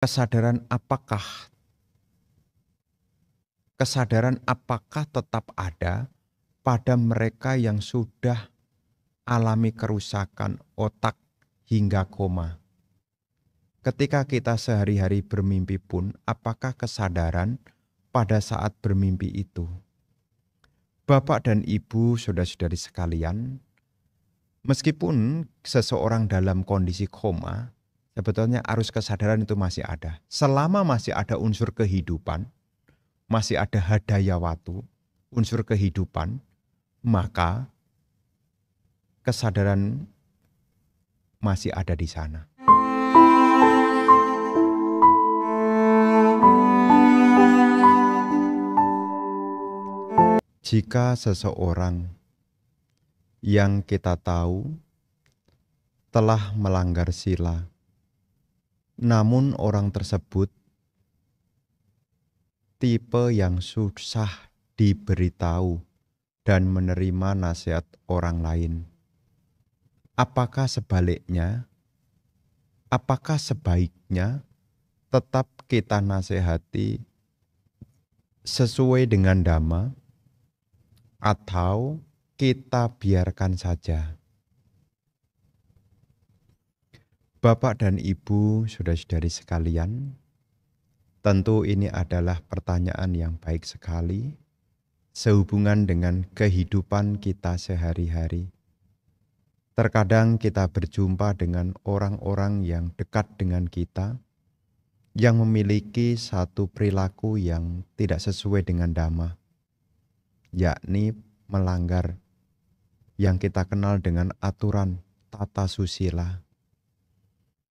Kesadaran apakah kesadaran apakah tetap ada pada mereka yang sudah alami kerusakan otak hingga koma? Ketika kita sehari-hari bermimpi pun, apakah kesadaran pada saat bermimpi itu? Bapak dan Ibu, saudara-saudari sekalian, meskipun seseorang dalam kondisi koma, sebetulnya arus kesadaran itu masih ada. Selama masih ada unsur kehidupan, masih ada hadayawatu, unsur kehidupan, maka kesadaran masih ada di sana. Jika seseorang yang kita tahu telah melanggar sila, namun orang tersebut tipe yang susah diberitahu dan menerima nasihat orang lain. Apakah sebaliknya? Apakah sebaiknya tetap kita nasihati sesuai dengan dhamma atau kita biarkan saja? Bapak dan Ibu, saudara-saudari sekalian, tentu ini adalah pertanyaan yang baik sekali sehubungan dengan kehidupan kita sehari-hari. Terkadang kita berjumpa dengan orang-orang yang dekat dengan kita, yang memiliki satu perilaku yang tidak sesuai dengan dhamma, yakni melanggar yang kita kenal dengan aturan tata susila.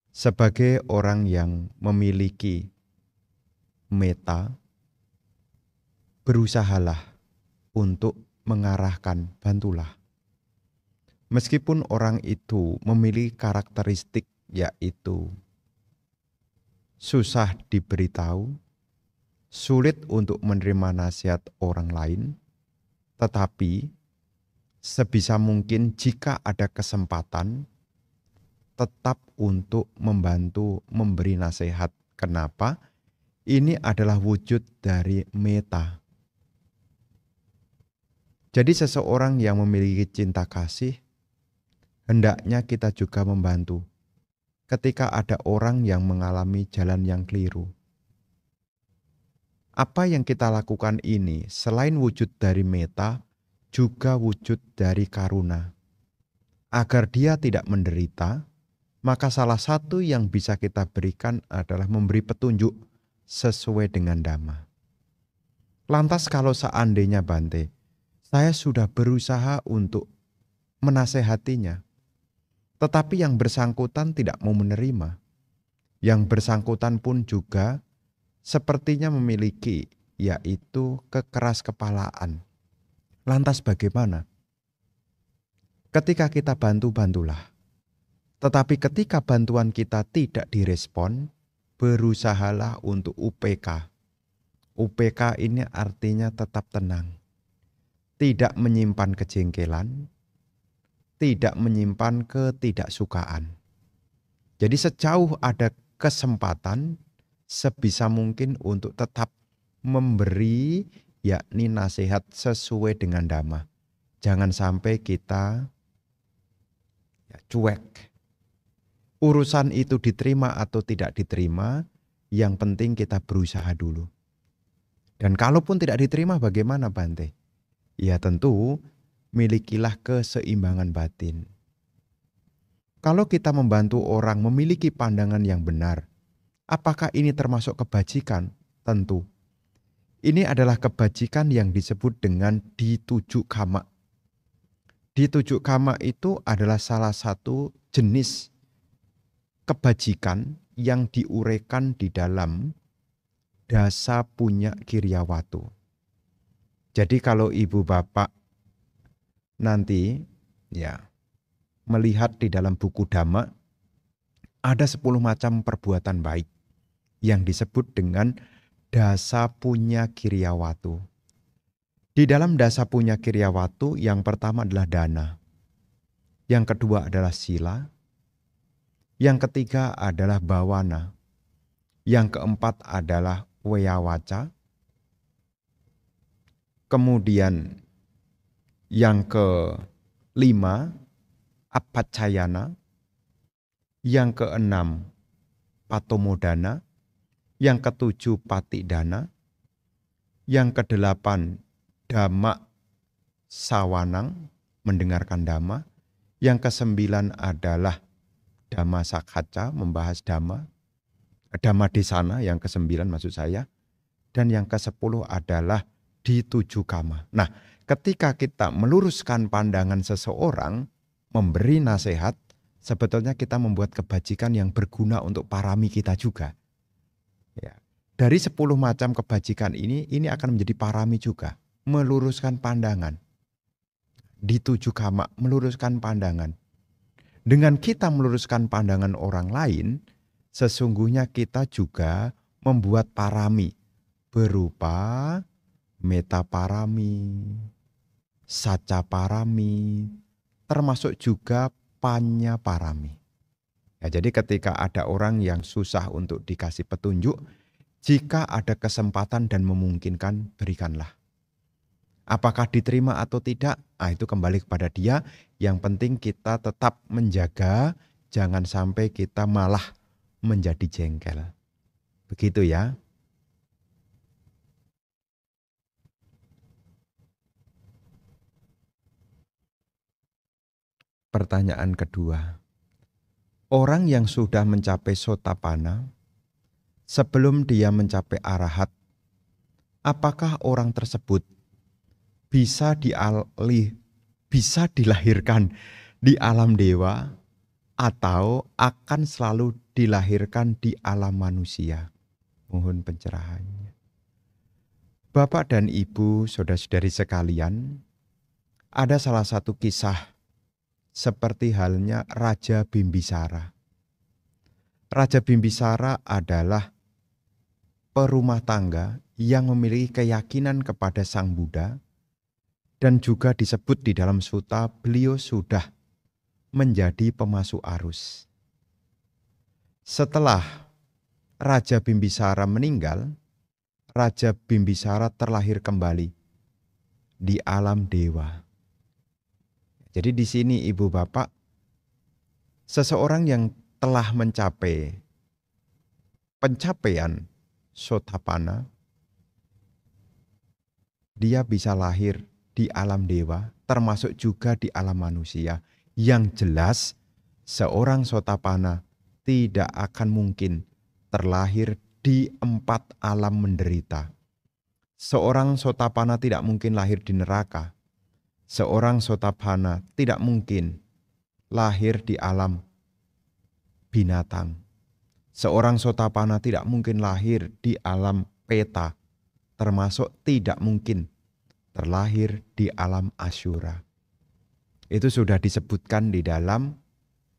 Sebagai orang yang memiliki meta, berusahalah untuk mengarahkan, bantulah. Meskipun orang itu memiliki karakteristik yaitu susah diberitahu, sulit untuk menerima nasihat orang lain, tetapi sebisa mungkin jika ada kesempatan, tetap untuk membantu memberi nasihat. Kenapa? Ini adalah wujud dari meta. Jadi seseorang yang memiliki cinta kasih, hendaknya kita juga membantu ketika ada orang yang mengalami jalan yang keliru. Apa yang kita lakukan ini selain wujud dari meta, juga wujud dari karuna. Agar dia tidak menderita, maka salah satu yang bisa kita berikan adalah memberi petunjuk sesuai dengan dhamma. Lantas kalau seandainya Bante, saya sudah berusaha untuk menasehatinya, tetapi yang bersangkutan tidak mau menerima. Yang bersangkutan pun juga sepertinya memiliki yaitu kekeras-kepalaan. Lantas bagaimana? Ketika kita bantu, bantulah. Tetapi ketika bantuan kita tidak direspon, berusahalah untuk UPK. UPK ini artinya tetap tenang. Tidak menyimpan kejengkelan, tidak menyimpan ketidaksukaan. Jadi sejauh ada kesempatan, sebisa mungkin untuk tetap memberi yakni nasihat sesuai dengan dhamma. Jangan sampai kita cuek. Urusan itu diterima atau tidak diterima, yang penting kita berusaha dulu. Dan kalaupun tidak diterima bagaimana Bante? Ya tentu milikilah keseimbangan batin. Kalau kita membantu orang memiliki pandangan yang benar, apakah ini termasuk kebajikan? Tentu. Ini adalah kebajikan yang disebut dengan ditujuk kama. Ditujuk kama itu adalah salah satu jenis kebajikan yang diuraikan di dalam dasa punya kiryawatu. Jadi kalau ibu bapak nanti melihat di dalam buku Dhamma, ada 10 macam perbuatan baik yang disebut dengan dasa punya kiryawatu. Di dalam dasa punya kiryawatu yang pertama adalah dana, yang kedua adalah sila, yang ketiga adalah bawana, Yang keempat adalah weyawaca. Kemudian yang kelima apacayana. Yang keenam patomodana. Yang ketujuh patidana. Yang kedelapan dhamma sawanang, mendengarkan dhamma. Yang kesembilan adalah dhamma sakhaca, membahas dhamma. Dhamma desana yang kesembilan maksud saya. Dan yang kesepuluh adalah di tujuh kama. Nah, ketika kita meluruskan pandangan seseorang, memberi nasihat, sebetulnya kita membuat kebajikan yang berguna untuk parami kita juga. Ya. Dari 10 macam kebajikan ini akan menjadi parami juga. Meluruskan pandangan. Di tujuh kama, meluruskan pandangan. Dengan kita meluruskan pandangan orang lain, sesungguhnya kita juga membuat parami berupa meta parami, saca parami, termasuk juga panya parami. Ya, jadi ketika ada orang yang susah untuk dikasih petunjuk, jika ada kesempatan dan memungkinkan, berikanlah. Apakah diterima atau tidak? Itu kembali kepada dia. Yang penting kita tetap menjaga, jangan sampai kita malah menjadi jengkel. Begitu ya. Pertanyaan kedua. Orang yang sudah mencapai sotapanna, sebelum dia mencapai arahat, apakah orang tersebut bisa dilahirkan di alam dewa atau akan selalu dilahirkan di alam manusia? Mohon pencerahannya. Bapak dan Ibu, saudara-saudari sekalian, ada salah satu kisah seperti halnya Raja Bimbisara. Raja Bimbisara adalah perumah tangga yang memiliki keyakinan kepada Sang Buddha. Dan juga disebut di dalam sutta, beliau sudah menjadi pemasuk arus. Setelah Raja Bimbisara meninggal, Raja Bimbisara terlahir kembali di alam dewa. Jadi di sini Ibu Bapak, seseorang yang telah mencapai pencapaian sotapanna, dia bisa lahir di alam dewa, termasuk juga di alam manusia. Yang jelas, seorang sotapanna tidak akan mungkin terlahir di 4 alam menderita. Seorang sotapanna tidak mungkin lahir di neraka. Seorang sotapanna tidak mungkin lahir di alam binatang. Seorang sotapanna tidak mungkin lahir di alam peta, termasuk tidak mungkin terlahir di alam asyura. Itu sudah disebutkan di dalam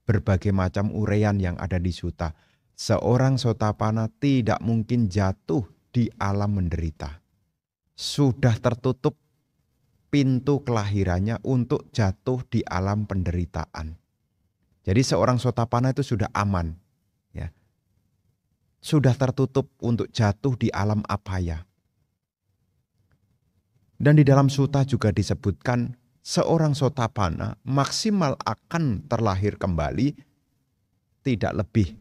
berbagai macam uraian yang ada di sutta. Seorang sotapanna tidak mungkin jatuh di alam menderita. Sudah tertutup pintu kelahirannya untuk jatuh di alam penderitaan. Jadi seorang sotapanna itu sudah aman. Ya. Sudah tertutup untuk jatuh di alam apaya. Dan di dalam sutta juga disebutkan seorang sotapanna maksimal akan terlahir kembali tidak lebih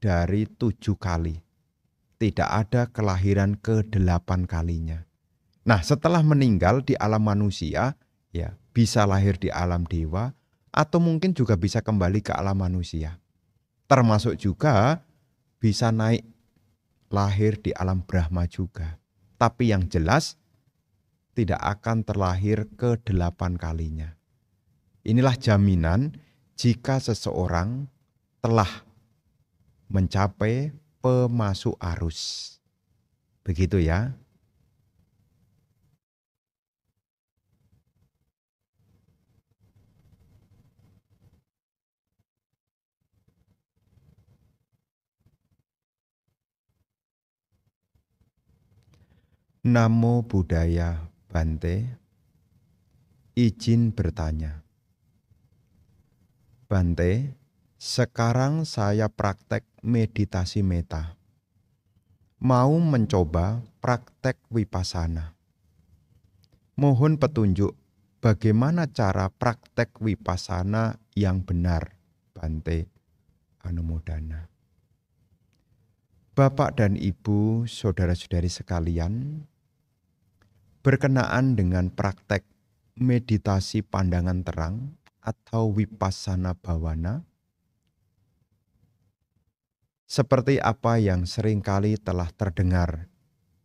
dari 7 kali. Tidak ada kelahiran ke-8 kalinya. Nah, setelah meninggal di alam manusia, ya bisa lahir di alam dewa atau mungkin juga bisa kembali ke alam manusia. Termasuk juga bisa naik lahir di alam Brahma juga. Tapi yang jelas tidak akan terlahir ke-8 kalinya. Inilah jaminan jika seseorang telah mencapai pemasuk arus. Begitu ya. Namo Buddhaya Bante. Izin bertanya. Bante, sekarang saya praktek meditasi meta. mau mencoba praktek vipassana. Mohon petunjuk bagaimana cara praktek vipassana yang benar, Bante Anumodana. Bapak dan Ibu, saudara-saudari sekalian, berkenaan dengan praktek meditasi pandangan terang atau vipassana bhavana, seperti apa yang seringkali telah terdengar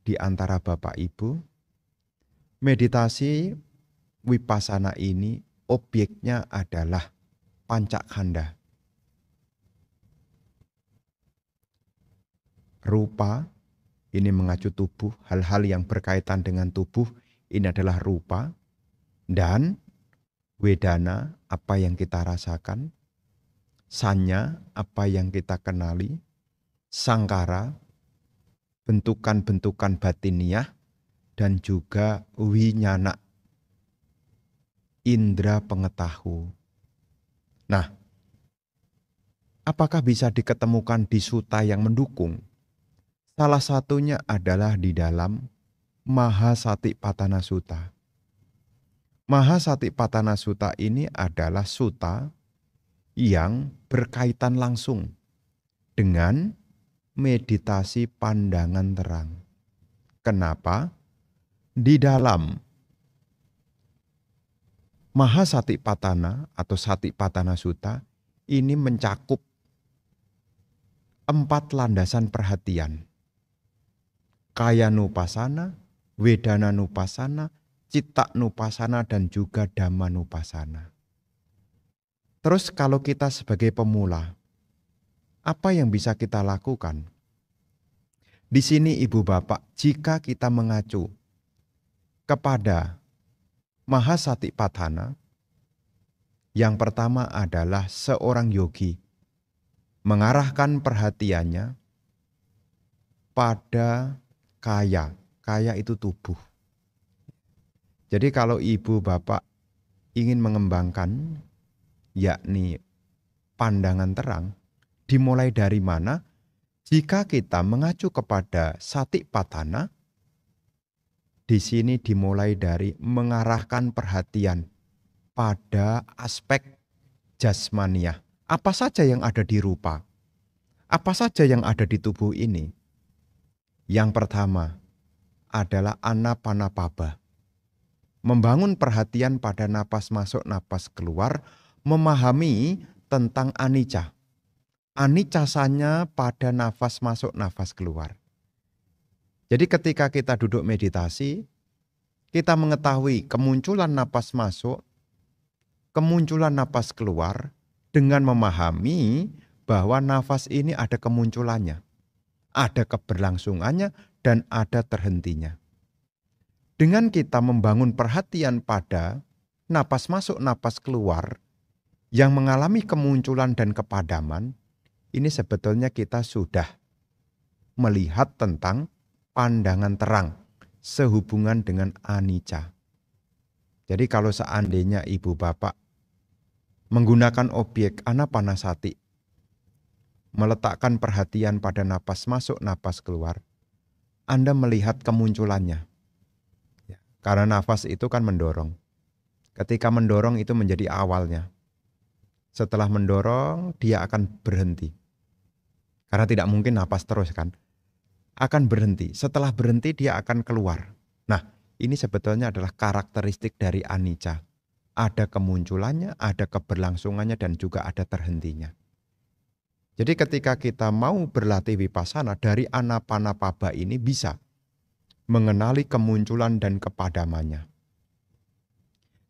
di antara Bapak Ibu, meditasi vipassana ini objeknya adalah pancakkhanda. Rupa, ini mengacu tubuh, hal-hal yang berkaitan dengan tubuh ini adalah rupa. Dan wedana, apa yang kita rasakan. Sanya, apa yang kita kenali. Sangkara, bentukan-bentukan batiniah. Dan juga winyana, indera pengetahu. Nah, apakah bisa diketemukan di sutta yang mendukung? Salah satunya adalah di dalam Mahasatipatthana Sutta. Mahasatipatthana Sutta ini adalah sutta yang berkaitan langsung dengan meditasi pandangan terang. Kenapa? Di dalam Mahasatipatthana atau Satipatthana Sutta ini mencakup 4 landasan perhatian. Kayanupassana, Wedananupassana, Cittanupassana, dan juga Dhammanupassana. Terus kalau kita sebagai pemula, apa yang bisa kita lakukan? Di sini Ibu Bapak, jika kita mengacu kepada Mahasatipatthana, yang pertama adalah seorang yogi mengarahkan perhatiannya pada kaya. Kaya itu tubuh. Jadi kalau Ibu Bapak ingin mengembangkan yakni pandangan terang, dimulai dari mana? Jika kita mengacu kepada Satipatthana, di sini dimulai dari mengarahkan perhatian pada aspek jasmaniah. Apa saja yang ada di rupa? Apa saja yang ada di tubuh ini? Yang pertama adalah anapanapaba. Membangun perhatian pada napas masuk, napas keluar, memahami tentang anicca. Aniccasanya pada nafas masuk, nafas keluar. Jadi ketika kita duduk meditasi, kita mengetahui kemunculan napas masuk, kemunculan napas keluar, dengan memahami bahwa nafas ini ada kemunculannya, ada keberlangsungannya, dan ada terhentinya. Dengan kita membangun perhatian pada napas masuk, napas keluar, yang mengalami kemunculan dan kepadaman, ini sebetulnya kita sudah melihat tentang pandangan terang sehubungan dengan anicca. Jadi kalau seandainya Ibu Bapak menggunakan objek anapanasati, meletakkan perhatian pada napas masuk, napas keluar, Anda melihat kemunculannya. Karena nafas itu kan mendorong. Ketika mendorong itu menjadi awalnya. Setelah mendorong, dia akan berhenti. Karena tidak mungkin napas terus kan. Akan berhenti. Setelah berhenti dia akan keluar. Nah, ini sebetulnya adalah karakteristik dari anicca. Ada kemunculannya, ada keberlangsungannya, dan juga ada terhentinya. Jadi ketika kita mau berlatih vipassana, dari anapanapaba ini bisa mengenali kemunculan dan kepadamannya.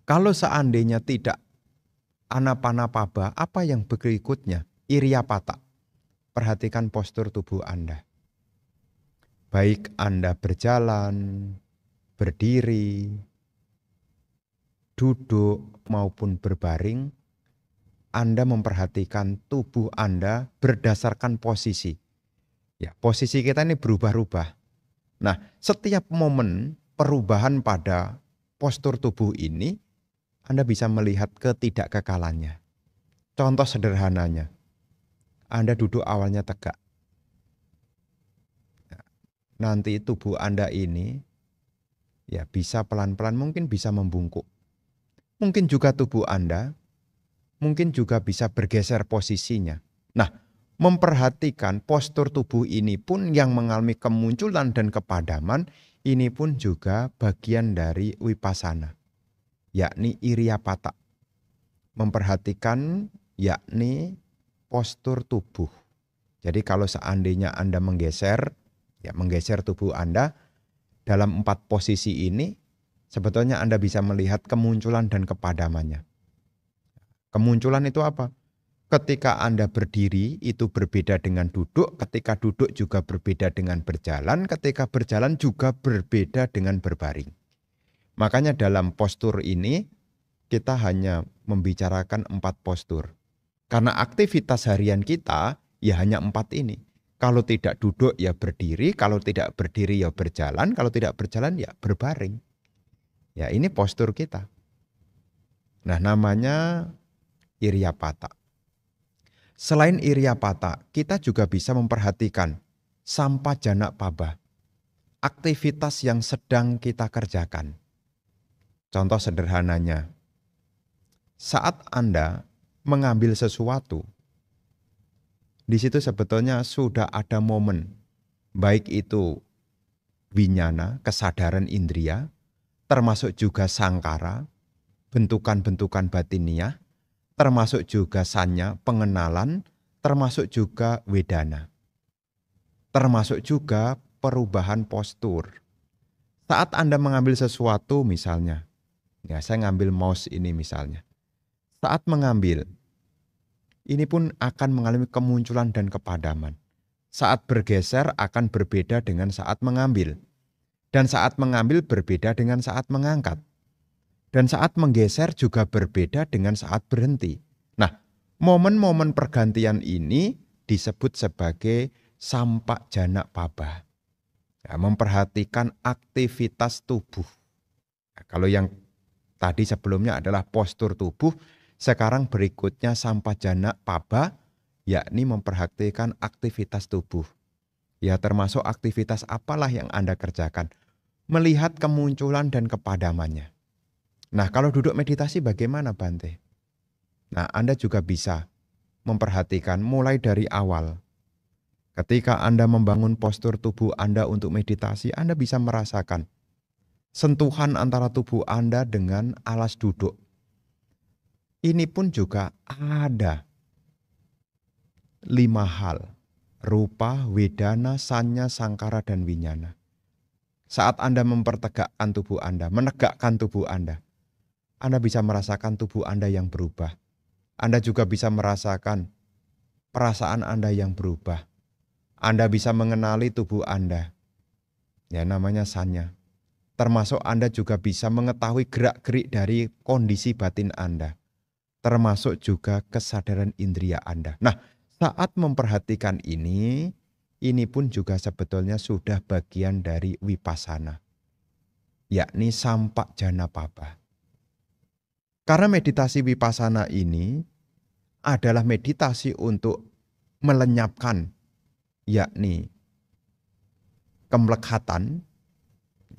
Kalau seandainya tidak anapanapaba, apa yang berikutnya? Iriyapata. Perhatikan postur tubuh Anda. Baik Anda berjalan, berdiri, duduk maupun berbaring, Anda memperhatikan tubuh Anda berdasarkan posisi. Ya, posisi kita ini berubah-ubah. Nah, setiap momen perubahan pada postur tubuh ini, Anda bisa melihat ketidakkekalannya. Contoh sederhananya, Anda duduk awalnya tegak. nanti tubuh Anda ini ya bisa pelan-pelan mungkin bisa membungkuk. Mungkin juga tubuh Anda mungkin juga bisa bergeser posisinya. Nah, memperhatikan postur tubuh ini pun yang mengalami kemunculan dan kepadaman, ini pun juga bagian dari wipasana, yakni iriyapata. Memperhatikan yakni postur tubuh. Jadi kalau seandainya Anda menggeser, ya menggeser tubuh Anda dalam 4 posisi ini, sebetulnya Anda bisa melihat kemunculan dan kepadamannya. Kemunculan itu apa? Ketika Anda berdiri itu berbeda dengan duduk, ketika duduk juga berbeda dengan berjalan, ketika berjalan juga berbeda dengan berbaring. Makanya dalam postur ini kita hanya membicarakan 4 postur. Karena aktivitas harian kita ya hanya 4 ini. Kalau tidak duduk ya berdiri, kalau tidak berdiri ya berjalan, kalau tidak berjalan ya berbaring. Ya ini postur kita. Nah namanya iriyapata. Selain iriyapata, kita juga bisa memperhatikan sampajana paba, aktivitas yang sedang kita kerjakan. Contoh sederhananya, saat Anda mengambil sesuatu, di situ sebetulnya sudah ada momen, baik itu winyana, kesadaran indria, termasuk juga sangkara, bentukan-bentukan batiniah, termasuk juga sanya, pengenalan, termasuk juga wedana. Termasuk juga perubahan postur. Saat Anda mengambil sesuatu misalnya, ya saya ngambil mouse ini misalnya. Saat mengambil, ini pun akan mengalami kemunculan dan kepadaman. Saat bergeser akan berbeda dengan saat mengambil. Dan saat mengambil berbeda dengan saat mengangkat. Dan saat menggeser juga berbeda dengan saat berhenti. Nah, momen-momen pergantian ini disebut sebagai sampak janak paba. Ya, memperhatikan aktivitas tubuh. Nah, kalau yang tadi sebelumnya adalah postur tubuh, sekarang berikutnya sampak janak paba, yakni memperhatikan aktivitas tubuh. Ya termasuk aktivitas apalah yang Anda kerjakan. Melihat kemunculan dan kepadamannya. Nah, kalau duduk meditasi bagaimana Bante? Nah, Anda juga bisa memperhatikan mulai dari awal. Ketika Anda membangun postur tubuh Anda untuk meditasi, Anda bisa merasakan sentuhan antara tubuh Anda dengan alas duduk. Ini pun juga ada 5 hal. Rupa, wedana, sanya, sangkara, dan winyana. Saat Anda mempertegakkan tubuh Anda, menegakkan tubuh Anda bisa merasakan tubuh Anda yang berubah. Anda juga bisa merasakan perasaan Anda yang berubah. Anda bisa mengenali tubuh Anda. Ya namanya sanya. Termasuk Anda juga bisa mengetahui gerak-gerik dari kondisi batin Anda. Termasuk juga kesadaran indria Anda. Nah, saat memperhatikan ini pun juga sebetulnya sudah bagian dari wipasana. Yakni sampak jana paba. Karena meditasi wipasana ini adalah meditasi untuk melenyapkan, yakni kemlekhatan.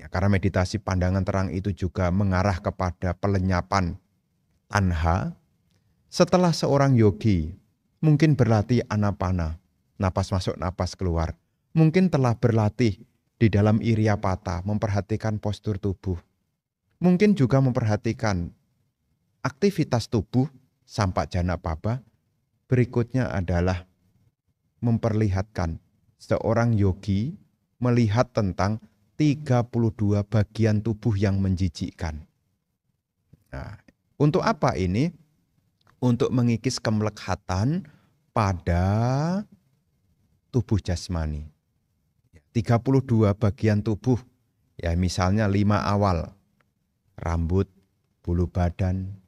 Ya, karena meditasi pandangan terang itu juga mengarah kepada pelenyapan tanha. Setelah seorang yogi mungkin berlatih anapana, napas masuk, napas keluar. Mungkin telah berlatih di dalam iriyapata, memperhatikan postur tubuh. Mungkin juga memperhatikan aktivitas tubuh, sampak jana paba. Berikutnya adalah memperlihatkan seorang yogi melihat tentang 32 bagian tubuh yang menjijikkan. Nah, untuk apa ini? Untuk mengikis kemlekhatan pada tubuh jasmani. 32 bagian tubuh, ya misalnya 5 awal. Rambut, bulu badan,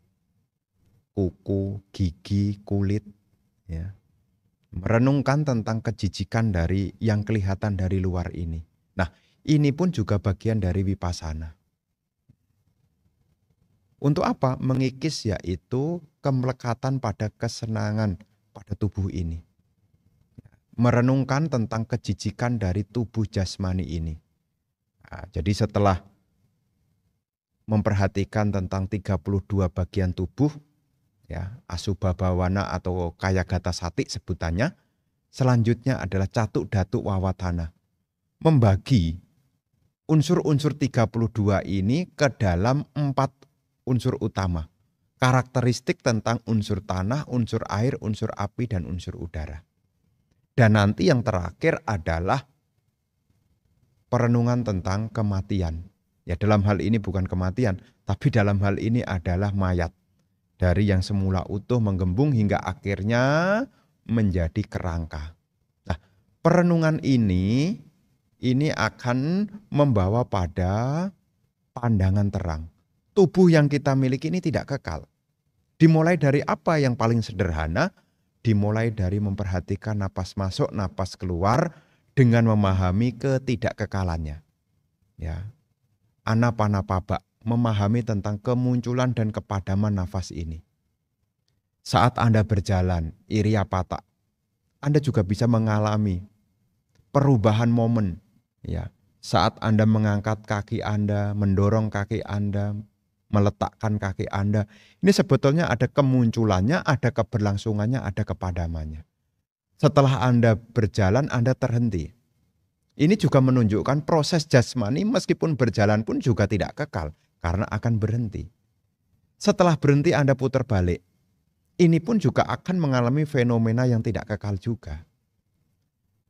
kuku, gigi, kulit, ya. Merenungkan tentang kejijikan dari yang kelihatan dari luar ini. Nah, ini pun juga bagian dari wipasana. Untuk apa? Mengikis yaitu kemelekatan pada kesenangan pada tubuh ini. merenungkan tentang kejijikan dari tubuh jasmani ini. Nah, jadi setelah memperhatikan tentang 32 bagian tubuh, ya, asubha bawana atau kaya gata sati sebutannya, selanjutnya adalah catuk datuk wawatana. Membagi unsur-unsur 32 ini ke dalam 4 unsur utama. Karakteristik tentang unsur tanah, unsur air, unsur api, dan unsur udara. Dan nanti yang terakhir adalah perenungan tentang kematian. Ya, dalam hal ini bukan kematian, tapi dalam hal ini adalah mayat. Dari yang semula utuh menggembung hingga akhirnya menjadi kerangka. Nah, perenungan ini akan membawa pada pandangan terang. Tubuh yang kita miliki ini tidak kekal. Dimulai dari apa yang paling sederhana? Dimulai dari memperhatikan napas masuk, napas keluar dengan memahami ketidakkekalannya. Ya. Anapanapaba, memahami tentang kemunculan dan kepadaman nafas ini. Saat Anda berjalan, iriyapata, Anda juga bisa mengalami perubahan momen. Ya. Saat Anda mengangkat kaki Anda, mendorong kaki Anda, meletakkan kaki Anda, ini sebetulnya ada kemunculannya, ada keberlangsungannya, ada kepadamannya. Setelah Anda berjalan, Anda terhenti. Ini juga menunjukkan proses jasmani meskipun berjalan pun juga tidak kekal karena akan berhenti. Setelah berhenti Anda putar balik. Ini pun juga akan mengalami fenomena yang tidak kekal juga.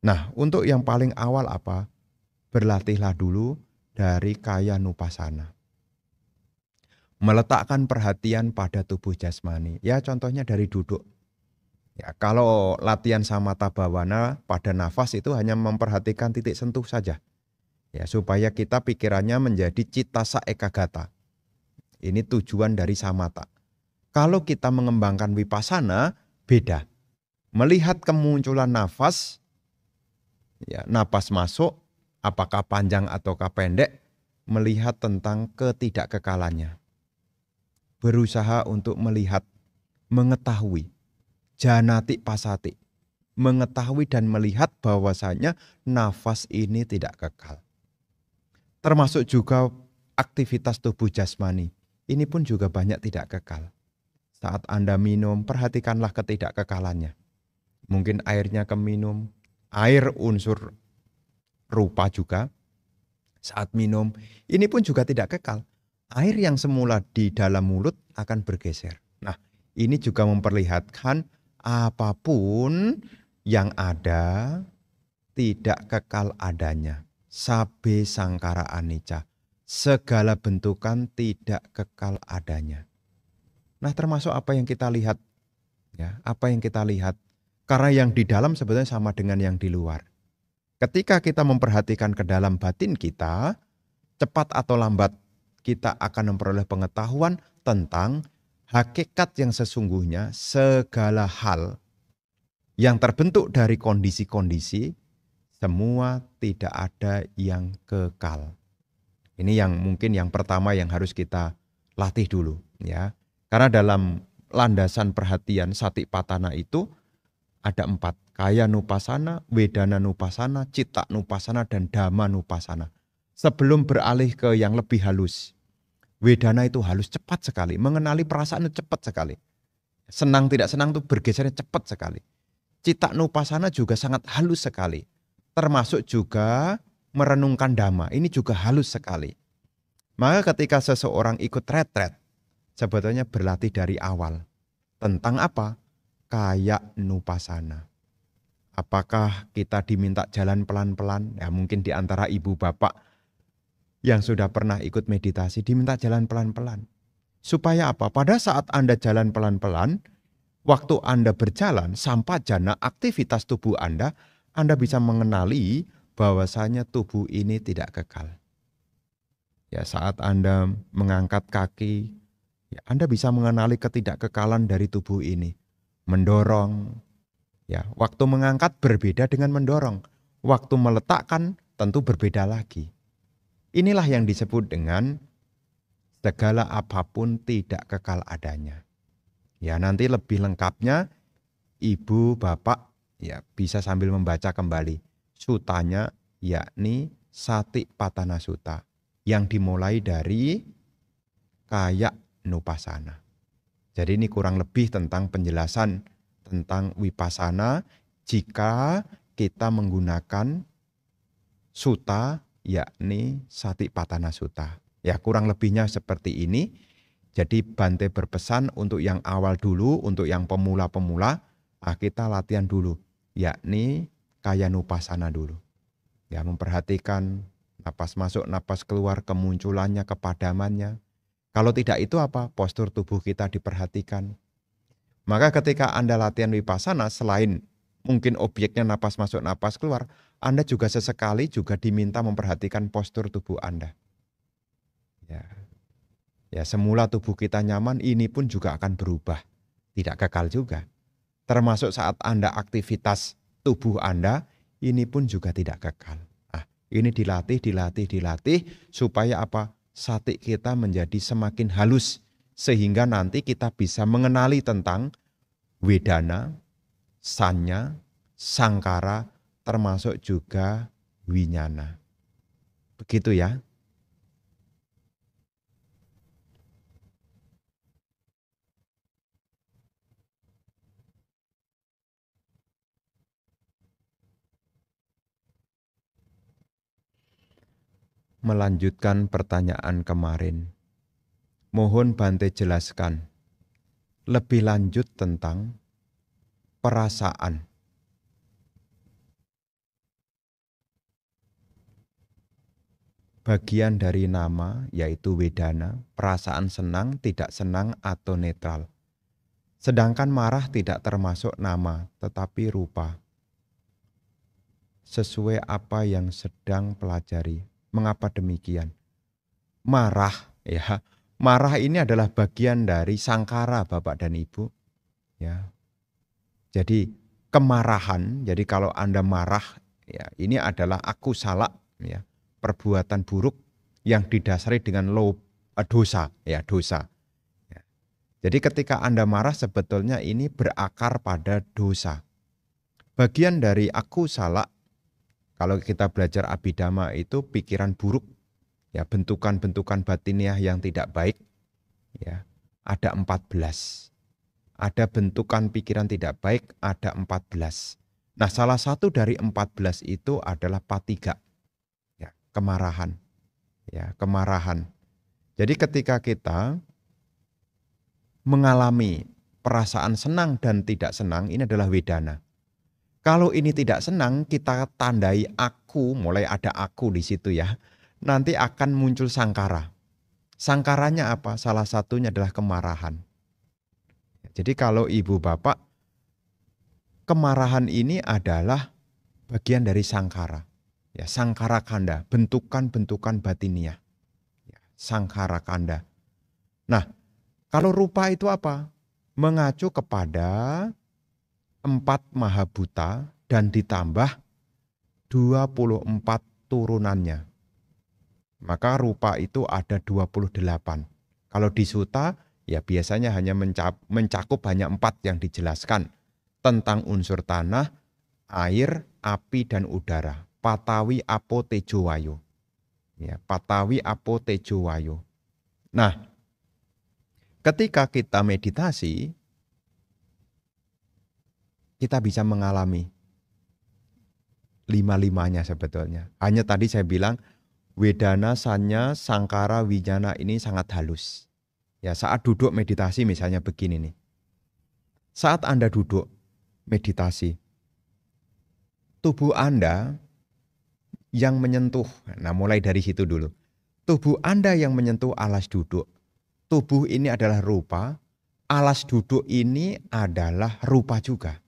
Nah, untuk yang paling awal apa? Berlatihlah dulu dari kaya nupasana. Meletakkan perhatian pada tubuh jasmani. Ya, contohnya dari duduk. Ya, kalau latihan samatha bawana pada nafas itu hanya memperhatikan titik sentuh saja. Ya, supaya kita pikirannya menjadi cittasa ekagata. Ini tujuan dari samatha. Kalau kita mengembangkan vipassana, beda. Melihat kemunculan nafas, ya, nafas masuk, apakah panjang ataukah pendek, melihat tentang ketidakkekalannya. Berusaha untuk melihat, mengetahui. Janati pasati, mengetahui dan melihat bahwasanya nafas ini tidak kekal. Termasuk juga aktivitas tubuh jasmani, ini pun juga banyak tidak kekal. Saat Anda minum, perhatikanlah ketidakkekalannya. Mungkin airnya keminum, air unsur rupa juga. Saat minum, ini pun juga tidak kekal. Air yang semula di dalam mulut akan bergeser. Nah, ini juga memperlihatkan apapun yang ada tidak kekal adanya. Sabe sangkara anicca. Segala bentukan tidak kekal adanya. Nah, termasuk apa yang kita lihat. Ya, apa yang kita lihat. Karena yang di dalam sebetulnya sama dengan yang di luar. Ketika kita memperhatikan ke dalam batin kita, cepat atau lambat kita akan memperoleh pengetahuan tentang hakikat yang sesungguhnya segala hal yang terbentuk dari kondisi-kondisi, semua tidak ada yang kekal. Ini yang mungkin yang pertama yang harus kita latih dulu, ya. Karena dalam landasan perhatian satipatthana itu ada 4. Kaya nupasana, wedana nupasana, citta nupasana, dan dhamma nupasana. Sebelum beralih ke yang lebih halus. Wedana itu halus, cepat sekali. Mengenali perasaan itu cepat sekali. Senang tidak senang itu bergesernya cepat sekali. Citta nupasana juga sangat halus sekali. Termasuk juga merenungkan dhamma. Ini juga halus sekali. Maka ketika seseorang ikut retret, sebetulnya berlatih dari awal. Tentang apa? Kaya nupasana. Apakah kita diminta jalan pelan-pelan? Ya mungkin di antara ibu bapak yang sudah pernah ikut meditasi diminta jalan pelan-pelan. Supaya apa? Pada saat Anda jalan pelan-pelan, waktu Anda berjalan, sampajana aktivitas tubuh Anda bisa mengenali bahwasanya tubuh ini tidak kekal. Ya, saat Anda mengangkat kaki, ya, Anda bisa mengenali ketidakkekalan dari tubuh ini. Mendorong, ya, waktu mengangkat berbeda dengan mendorong. Waktu meletakkan tentu berbeda lagi. Inilah yang disebut dengan segala apapun tidak kekal adanya. Ya, nanti lebih lengkapnya Ibu, Bapak Ya, bisa sambil membaca kembali. Sutanya yakni Satipatthana Sutta yang dimulai dari Kaya Nupasana. Jadi ini kurang lebih tentang penjelasan tentang Vipassana jika kita menggunakan sutta yakni Satipatthana Sutta. Ya, kurang lebihnya seperti ini. Jadi Bante berpesan untuk yang awal dulu, untuk yang pemula-pemula, kita latihan dulu, yakni Kayanupasana dulu. Ya, memperhatikan napas masuk, napas keluar, kemunculannya, kepadamannya. Kalau tidak itu apa? Postur tubuh kita diperhatikan. Maka ketika Anda latihan Vipassana, selain mungkin objeknya napas masuk, napas keluar, Anda juga sesekali juga diminta memperhatikan postur tubuh Anda. Ya, semula tubuh kita nyaman, ini pun juga akan berubah. Tidak kekal juga. Termasuk saat Anda aktivitas tubuh Anda, ini pun juga tidak kekal. Nah, ini dilatih, supaya apa? Sati kita menjadi semakin halus. Sehingga nanti kita bisa mengenali tentang Wedana, Sanya, Sangkara, termasuk juga Winyana. Begitu ya. Melanjutkan pertanyaan kemarin. Mohon Bante jelaskan lebih lanjut tentang perasaan. Bagian dari nama yaitu Wedana, perasaan senang, tidak senang atau netral. Sedangkan marah tidak termasuk nama tetapi rupa. Sesuai apa yang sedang pelajari. Mengapa demikian? Marah, ya. Marah ini adalah bagian dari sangkara Bapak dan Ibu. Ya. Jadi kemarahan, jadi kalau Anda marah, ya, ini adalah aku salah, ya, perbuatan buruk yang didasari dengan dosa, ya, dosa. Ya. Jadi ketika Anda marah sebetulnya ini berakar pada dosa. Bagian dari aku salah, kalau kita belajar Abhidhamma itu pikiran buruk, ya, bentukan-bentukan batiniah yang tidak baik, ya, ada 14. Ada bentukan pikiran tidak baik, ada 14. Nah, salah satu dari 14 itu adalah patiga, ya, kemarahan. Ya, kemarahan. Jadi ketika kita mengalami perasaan senang dan tidak senang, ini adalah wedana. Kalau ini tidak senang, kita tandai aku, mulai ada aku di situ ya. Nanti akan muncul sangkara. Sangkaranya apa? Salah satunya adalah kemarahan. Jadi kalau ibu bapak, kemarahan ini adalah bagian dari sangkara. Ya, sangkara kanda, bentukan-bentukan batiniah. Ya, sangkara kanda. Nah, kalau rupa itu apa? Mengacu kepada 4 mahabhuta dan ditambah 24 turunannya. Maka rupa itu ada 28. Kalau di Sutta, ya biasanya hanya mencakup hanya 4 yang dijelaskan. Tentang unsur tanah, air, api, dan udara. Patawi, apo, tejo, wayo. Ya, patawi, apo, tejo, wayo. Nah, ketika kita meditasi, kita bisa mengalami 5-5-nya sebetulnya. Hanya tadi saya bilang, Wedana, Sanya, Sangkara, Winyana ini sangat halus. Ya, saat duduk meditasi misalnya begini nih. Saat Anda duduk meditasi, tubuh Anda yang menyentuh, nah mulai dari situ dulu. Tubuh Anda yang menyentuh alas duduk. Tubuh ini adalah rupa, alas duduk ini adalah rupa juga.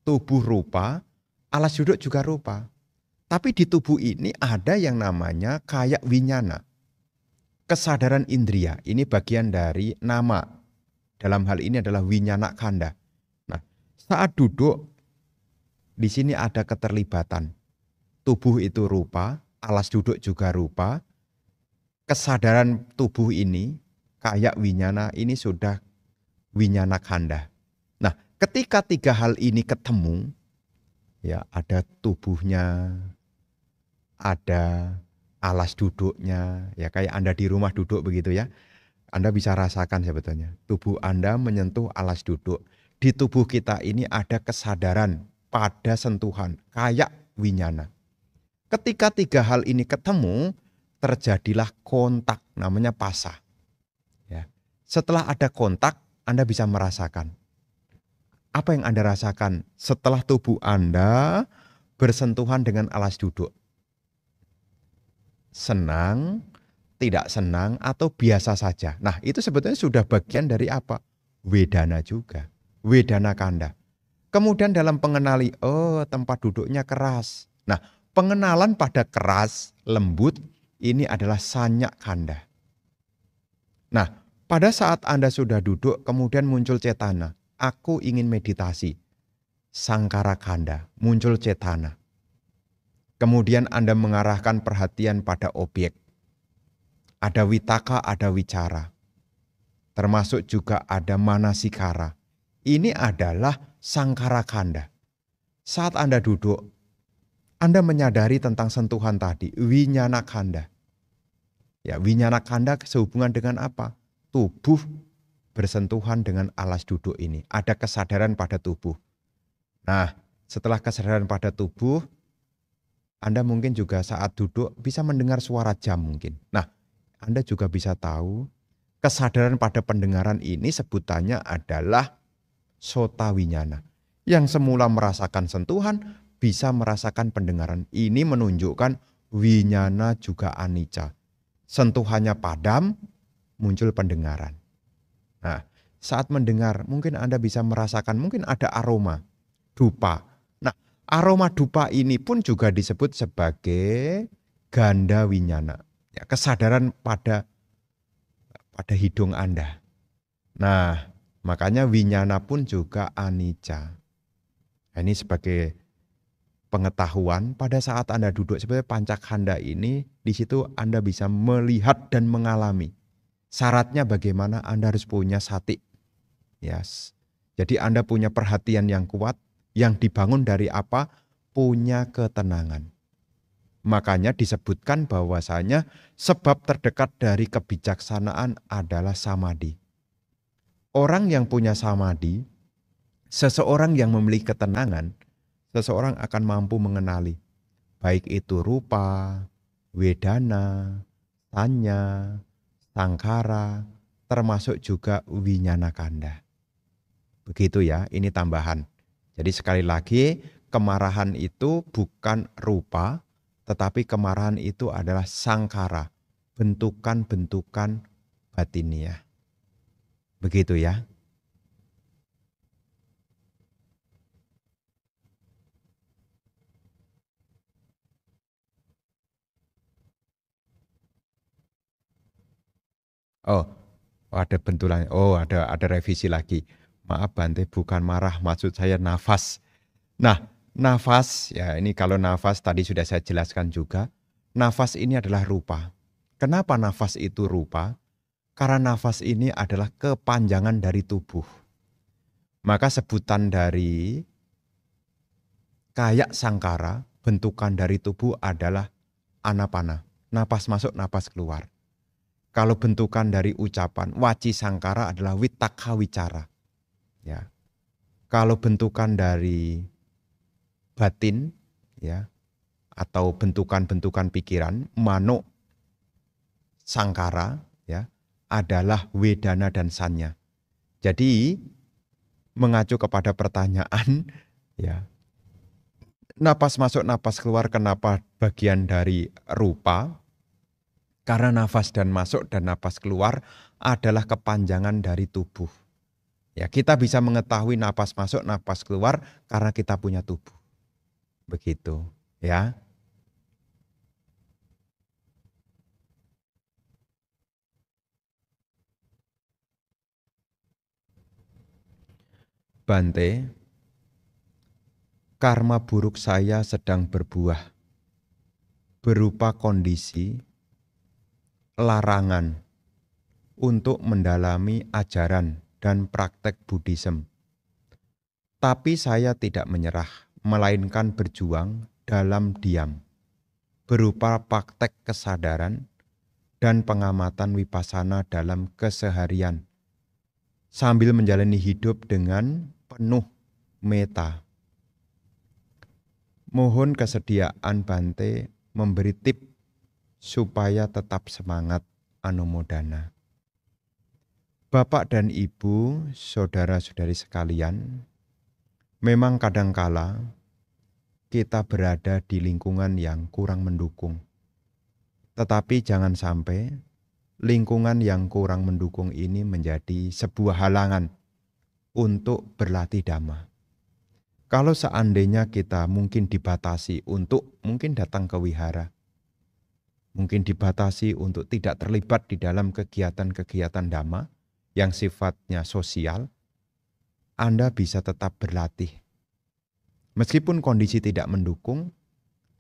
Tubuh rupa, alas duduk juga rupa. Tapi di tubuh ini ada yang namanya kayak winyana. Kesadaran indria, ini bagian dari nama. Dalam hal ini adalah winyana kanda. Nah, saat duduk, di sini ada keterlibatan. Tubuh itu rupa, alas duduk juga rupa. Kesadaran tubuh ini, kayak winyana, ini sudah winyana kanda. Nah, Ketika tiga hal ini ketemu, ya ada tubuhnya, ada alas duduknya, ya kayak Anda di rumah duduk begitu ya. Anda bisa rasakan sebetulnya. Tubuh Anda menyentuh alas duduk. Di tubuh kita ini ada kesadaran pada sentuhan, kayak winyana. Ketika tiga hal ini ketemu, terjadilah kontak, namanya pasa. Ya. Setelah ada kontak, Anda bisa merasakan. Apa yang Anda rasakan setelah tubuh Anda bersentuhan dengan alas duduk? Senang, tidak senang, atau biasa saja. Nah, itu sebetulnya sudah bagian dari apa? Wedana juga. Wedana kanda. Kemudian dalam pengenali, oh tempat duduknya keras. Nah, pengenalan pada keras, lembut, ini adalah sanyak kanda. Nah, pada saat Anda sudah duduk, kemudian muncul cetana. Aku ingin meditasi. Sangkara kanda, muncul cetana. Kemudian Anda mengarahkan perhatian pada objek. Ada witaka, ada wicara. Termasuk juga ada manasikara. Ini adalah sangkara kanda. Saat Anda duduk, Anda menyadari tentang sentuhan tadi, winyana kanda. Ya, winyana kanda sehubungan dengan apa? Tubuh bersentuhan dengan alas duduk ini. Ada kesadaran pada tubuh. Nah, setelah kesadaran pada tubuh, Anda mungkin juga saat duduk bisa mendengar suara jam mungkin. Nah, Anda juga bisa tahu kesadaran pada pendengaran ini sebutannya adalah sota winyana. Yang semula merasakan sentuhan bisa merasakan pendengaran. Ini menunjukkan winyana juga anicca. Sentuhannya padam, muncul pendengaran. Nah, saat mendengar mungkin Anda bisa merasakan mungkin ada aroma, dupa. Nah, aroma dupa ini pun juga disebut sebagai ganda winyana. Ya, kesadaran pada hidung Anda. Nah, makanya winyana pun juga anicca. Nah, ini sebagai pengetahuan pada saat Anda duduk sebagai pancakkhanda ini, di situ Anda bisa melihat dan mengalami. Syaratnya bagaimana? Anda harus punya sati. Yes. Jadi Anda punya perhatian yang kuat, yang dibangun dari apa? Punya ketenangan. Makanya disebutkan bahwasanya sebab terdekat dari kebijaksanaan adalah samadhi. Orang yang punya samadhi, seseorang yang memiliki ketenangan, seseorang akan mampu mengenali. Baik itu rupa, wedana, sanya, sangkara, termasuk juga winyana kanda. Begitu ya, ini tambahan. Jadi sekali lagi, kemarahan itu bukan rupa, tetapi kemarahan itu adalah sangkara, bentukan-bentukan batiniah. Begitu ya. Oh, ada bentulan. Oh, ada revisi lagi. Maaf Bante, bukan marah, maksud saya nafas. Nah, nafas, ya ini kalau nafas tadi sudah saya jelaskan juga. Nafas ini adalah rupa. Kenapa nafas itu rupa? Karena nafas ini adalah kepanjangan dari tubuh. Maka sebutan dari kayak sangkara, bentukan dari tubuh adalah anapana. Napas masuk, napas keluar. Kalau bentukan dari ucapan, waci sangkara adalah witakka wicara. Ya. Kalau bentukan dari batin, ya, atau bentukan-bentukan pikiran, mano sangkara, ya, adalah wedana dan sanya. Jadi mengacu kepada pertanyaan, ya, napas masuk, napas keluar, kenapa bagian dari rupa? Karena nafas dan masuk dan napas keluar adalah kepanjangan dari tubuh. Ya, kita bisa mengetahui napas masuk, napas keluar karena kita punya tubuh. Begitu, ya. Bante, karma buruk saya sedang berbuah berupa kondisi larangan untuk mendalami ajaran dan praktek Buddhism. Tapi saya tidak menyerah, melainkan berjuang dalam diam, berupa praktek kesadaran dan pengamatan wipasana dalam keseharian, sambil menjalani hidup dengan penuh meta. Mohon kesediaan Bante memberi tip supaya tetap semangat Anumodana. Bapak dan Ibu, saudara-saudari sekalian, memang kadangkala kita berada di lingkungan yang kurang mendukung. Tetapi jangan sampai lingkungan yang kurang mendukung ini menjadi sebuah halangan untuk berlatih dhamma. Kalau seandainya kita mungkin dibatasi untuk mungkin datang ke wihara, mungkin dibatasi untuk tidak terlibat di dalam kegiatan-kegiatan dhamma yang sifatnya sosial, Anda bisa tetap berlatih. Meskipun kondisi tidak mendukung,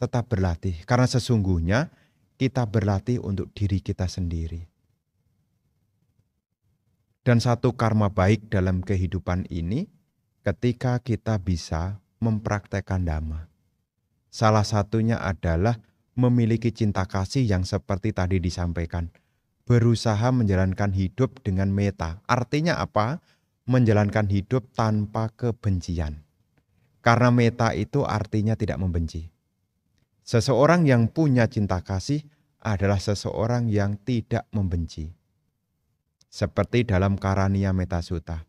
tetap berlatih. Karena sesungguhnya kita berlatih untuk diri kita sendiri. Dan satu karma baik dalam kehidupan ini ketika kita bisa mempraktekkan dhamma. Salah satunya adalah memiliki cinta kasih yang seperti tadi disampaikan. Berusaha menjalankan hidup dengan meta. Artinya apa? Menjalankan hidup tanpa kebencian. Karena meta itu artinya tidak membenci. Seseorang yang punya cinta kasih adalah seseorang yang tidak membenci. Seperti dalam Karaniya Metta Sutta.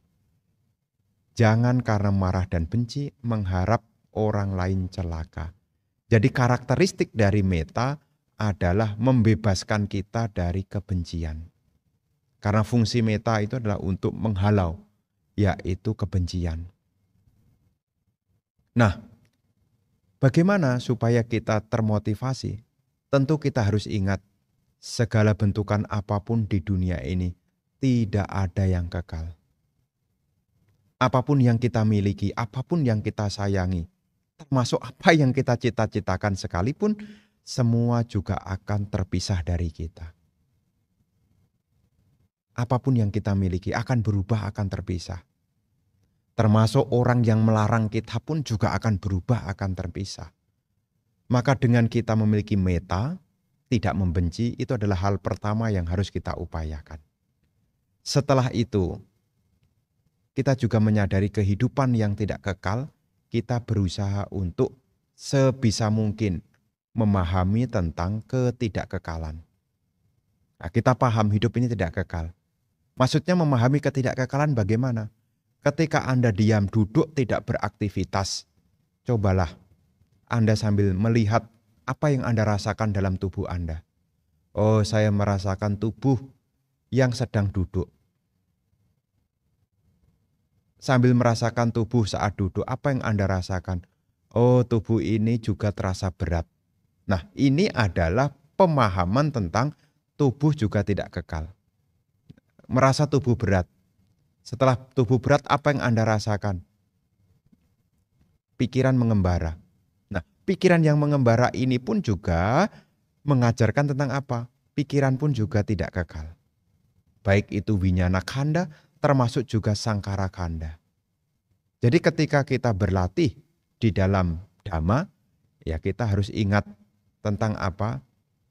Jangan karena marah dan benci mengharap orang lain celaka. Jadi karakteristik dari metta adalah membebaskan kita dari kebencian. Karena fungsi metta itu adalah untuk menghalau, yaitu kebencian. Nah, bagaimana supaya kita termotivasi? Tentu kita harus ingat, segala bentukan apapun di dunia ini tidak ada yang kekal. Apapun yang kita miliki, apapun yang kita sayangi, termasuk apa yang kita cita-citakan sekalipun, semua juga akan terpisah dari kita. Apapun yang kita miliki akan berubah, akan terpisah. Termasuk orang yang melarang kita pun juga akan berubah, akan terpisah. Maka dengan kita memiliki metta, tidak membenci, itu adalah hal pertama yang harus kita upayakan. Setelah itu, kita juga menyadari kehidupan yang tidak kekal, kita berusaha untuk sebisa mungkin memahami tentang ketidakkekalan. Nah, kita paham hidup ini tidak kekal. Maksudnya memahami ketidakkekalan bagaimana? Ketika Anda diam, duduk, tidak beraktivitas, cobalah Anda sambil melihat apa yang Anda rasakan dalam tubuh Anda. Oh, saya merasakan tubuh yang sedang duduk. Sambil merasakan tubuh saat duduk, apa yang Anda rasakan? Oh, tubuh ini juga terasa berat. Nah, ini adalah pemahaman tentang tubuh juga tidak kekal. Merasa tubuh berat. Setelah tubuh berat, apa yang Anda rasakan? Pikiran mengembara. Nah, pikiran yang mengembara ini pun juga mengajarkan tentang apa? Pikiran pun juga tidak kekal. Baik itu winyana khanda, termasuk juga sangkara khanda. Jadi ketika kita berlatih di dalam dhamma, ya kita harus ingat tentang apa?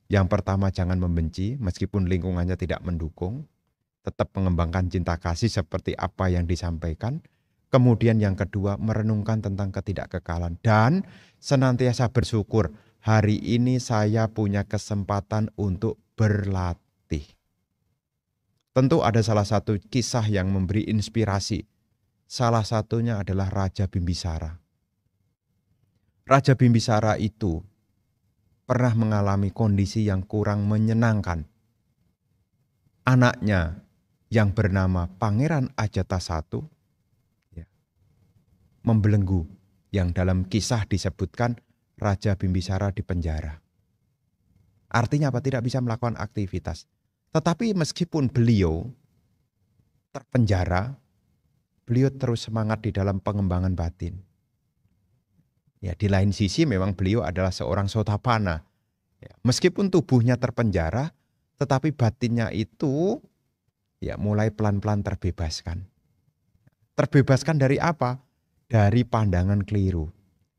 Yang pertama, jangan membenci meskipun lingkungannya tidak mendukung. Tetap mengembangkan cinta kasih seperti apa yang disampaikan. Kemudian yang kedua, merenungkan tentang ketidakkekalan. Dan senantiasa bersyukur, hari ini saya punya kesempatan untuk berlatih. Tentu ada salah satu kisah yang memberi inspirasi. Salah satunya adalah Raja Bimbisara. Raja Bimbisara itu pernah mengalami kondisi yang kurang menyenangkan. Anaknya yang bernama Pangeran Ajatasattu membelenggu, yang dalam kisah disebutkan Raja Bimbisara dipenjara. Artinya apa? Tidak bisa melakukan aktivitas. Tetapi meskipun beliau terpenjara, beliau terus semangat di dalam pengembangan batin. Ya, di lain sisi memang beliau adalah seorang Sotapanna. Ya, meskipun tubuhnya terpenjara, tetapi batinnya itu ya mulai pelan-pelan terbebaskan. Terbebaskan dari apa? dari pandangan keliru.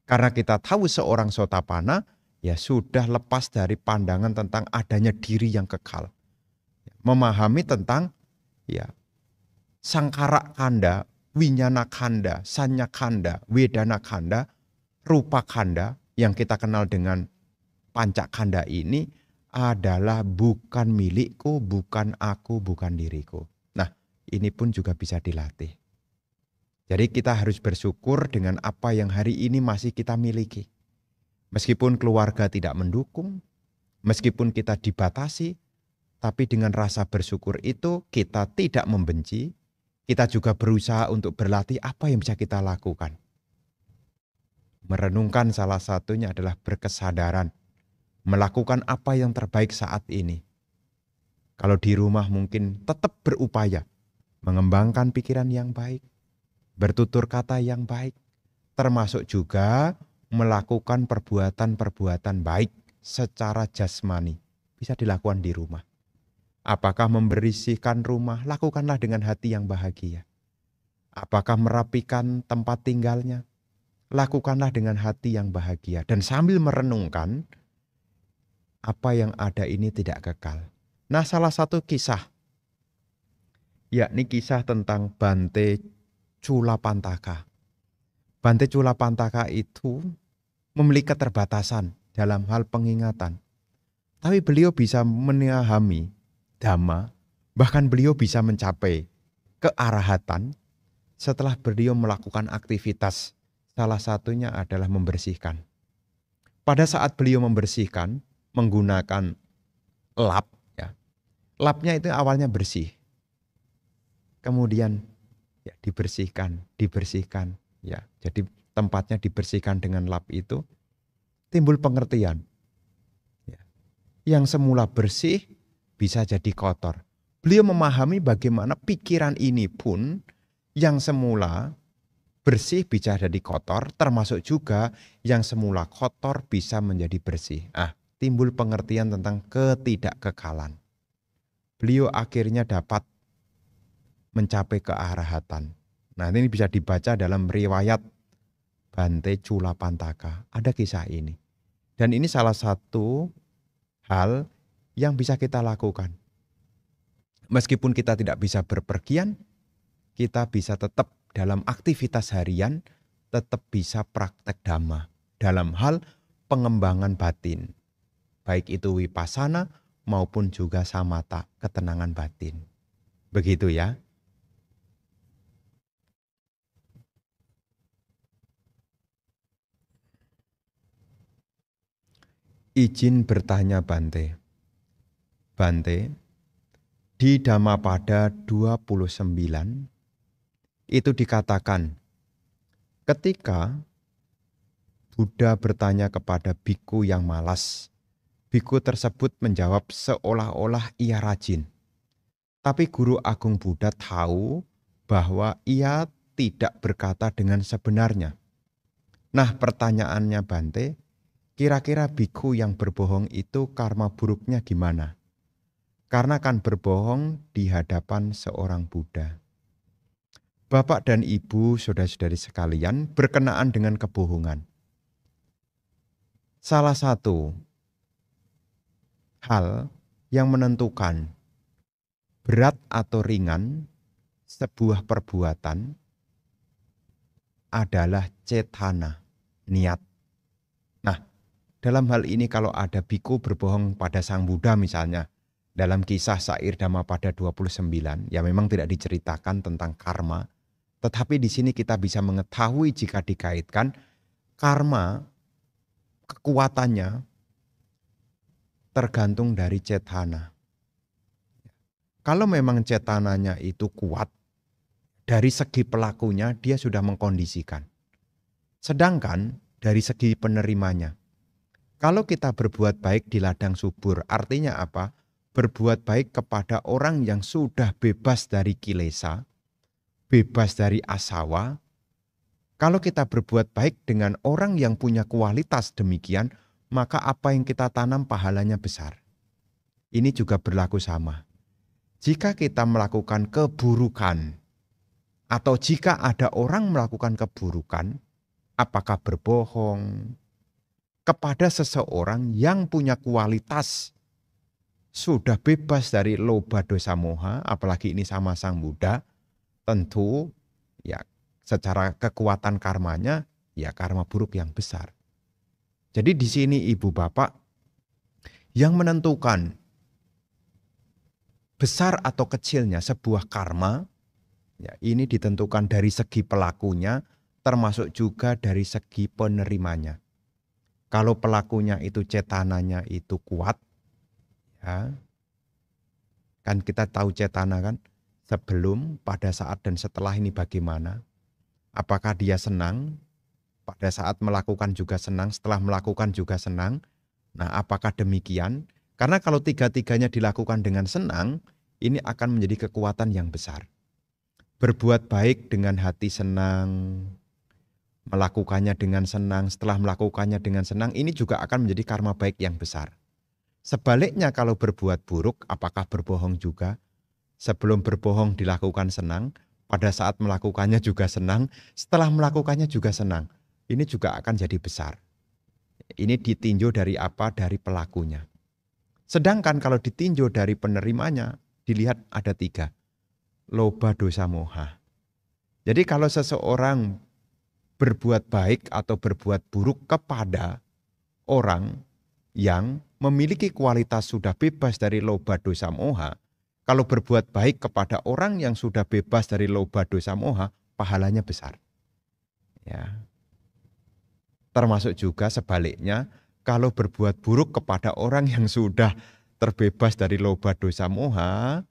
Karena kita tahu seorang sotapana ya sudah lepas dari pandangan tentang adanya diri yang kekal. Memahami tentang ya sangkara kanda, winyana kanda, sanya kanda, wedana kanda, rupa kanda yang kita kenal dengan panca kanda ini adalah bukan milikku, bukan aku, bukan diriku. Nah, ini pun juga bisa dilatih. Jadi kita harus bersyukur dengan apa yang hari ini masih kita miliki. Meskipun keluarga tidak mendukung, meskipun kita dibatasi, tapi dengan rasa bersyukur itu kita tidak membenci, kita juga berusaha untuk berlatih apa yang bisa kita lakukan. Merenungkan salah satunya adalah berkesadaran, melakukan apa yang terbaik saat ini. Kalau di rumah mungkin tetap berupaya, mengembangkan pikiran yang baik, bertutur kata yang baik, termasuk juga melakukan perbuatan-perbuatan baik secara jasmani. Bisa dilakukan di rumah. Apakah membersihkan rumah? Lakukanlah dengan hati yang bahagia. Apakah merapikan tempat tinggalnya? Lakukanlah dengan hati yang bahagia. Dan sambil merenungkan, apa yang ada ini tidak kekal. Nah, salah satu kisah, yakni kisah tentang Bante Culapantaka. Bante Culapantaka itu memiliki keterbatasan dalam hal pengingatan. Tapi beliau bisa memahami Dhamma, bahkan beliau bisa mencapai kearahatan setelah beliau melakukan aktivitas. Salah satunya adalah membersihkan. Pada saat beliau membersihkan menggunakan lap, ya, lapnya itu awalnya bersih. Kemudian ya dibersihkan, ya. Jadi tempatnya dibersihkan dengan lap itu timbul pengertian. Ya. Yang semula bersih bisa jadi kotor. Beliau memahami bagaimana pikiran ini pun yang semula bersih bisa jadi kotor, termasuk juga yang semula kotor bisa menjadi bersih. Timbul pengertian tentang ketidakkekalan. Beliau akhirnya dapat mencapai kearahatan. Nah, ini bisa dibaca dalam riwayat Bante Culapantaka. Ada kisah ini. Dan ini salah satu hal yang bisa kita lakukan. Meskipun kita tidak bisa berpergian, kita bisa tetap dalam aktivitas harian, tetap bisa praktek Dhamma dalam hal pengembangan batin. Baik itu vipassana maupun juga samatha, ketenangan batin. Begitu ya. Izin bertanya Bante. Bante, di Dhammapada 29 itu dikatakan ketika Buddha bertanya kepada biku yang malas, biku tersebut menjawab seolah-olah ia rajin. Tapi Guru Agung Buddha tahu bahwa ia tidak berkata dengan sebenarnya. Nah, pertanyaannya Bante, kira-kira biku yang berbohong itu karma buruknya gimana? Karena kan berbohong di hadapan seorang Buddha. Bapak dan Ibu, saudara-saudari sekalian, berkenaan dengan kebohongan. Salah satu hal yang menentukan berat atau ringan sebuah perbuatan adalah cetana, niat. Nah, dalam hal ini kalau ada biku berbohong pada Sang Buddha misalnya, dalam kisah Sair Dhammapada 29, ya memang tidak diceritakan tentang karma, tetapi di sini kita bisa mengetahui jika dikaitkan karma, kekuatannya tergantung dari cetana. Kalau memang cetananya itu kuat, dari segi pelakunya dia sudah mengkondisikan. Sedangkan dari segi penerimanya, kalau kita berbuat baik di ladang subur, artinya apa? Berbuat baik kepada orang yang sudah bebas dari kilesa, bebas dari asawa. Kalau kita berbuat baik dengan orang yang punya kualitas demikian, maka apa yang kita tanam pahalanya besar. Ini juga berlaku sama. Jika kita melakukan keburukan, Atau jika ada orang melakukan keburukan, apakah berbohong kepada seseorang yang punya kualitas sudah bebas dari loba dosa moha, apalagi ini sama Sang Buddha, tentu ya secara kekuatan karmanya ya karma buruk yang besar. Jadi di sini Ibu Bapak yang menentukan besar atau kecilnya sebuah karma, ya ini ditentukan dari segi pelakunya, termasuk juga dari segi penerimanya. Kalau pelakunya itu cetananya itu kuat, ya, kan kita tahu cetana kan, sebelum, pada saat, dan setelah ini bagaimana. Apakah dia senang, pada saat melakukan juga senang, setelah melakukan juga senang. Nah apakah demikian? Karena kalau tiga-tiganya dilakukan dengan senang, ini akan menjadi kekuatan yang besar. Berbuat baik dengan hati senang, melakukannya dengan senang, setelah melakukannya dengan senang, ini juga akan menjadi karma baik yang besar. Sebaliknya kalau berbuat buruk, apakah berbohong juga? Sebelum berbohong dilakukan senang, pada saat melakukannya juga senang, setelah melakukannya juga senang. Ini juga akan jadi besar. Ini ditinjau dari apa? Dari pelakunya. Sedangkan kalau ditinjau dari penerimanya, dilihat ada 3. Loba dosa moha. Jadi kalau seseorang berbuat baik atau berbuat buruk kepada orang yang memiliki kualitas sudah bebas dari loba dosa moha, kalau berbuat baik kepada orang yang sudah bebas dari loba dosa moha, pahalanya besar. Ya. Termasuk juga sebaliknya, kalau berbuat buruk kepada orang yang sudah terbebas dari loba dosa moha,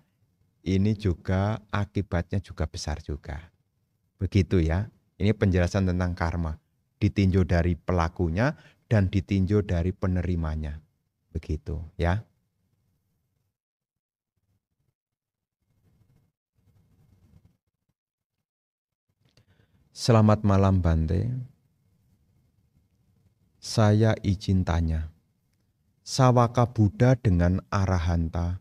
ini juga akibatnya juga besar juga. Begitu ya. Ini penjelasan tentang karma. Ditinjau dari pelakunya dan ditinjau dari penerimanya. Begitu ya. Selamat malam Bante. Saya izin tanya. Sawaka Buddha dengan Arahanta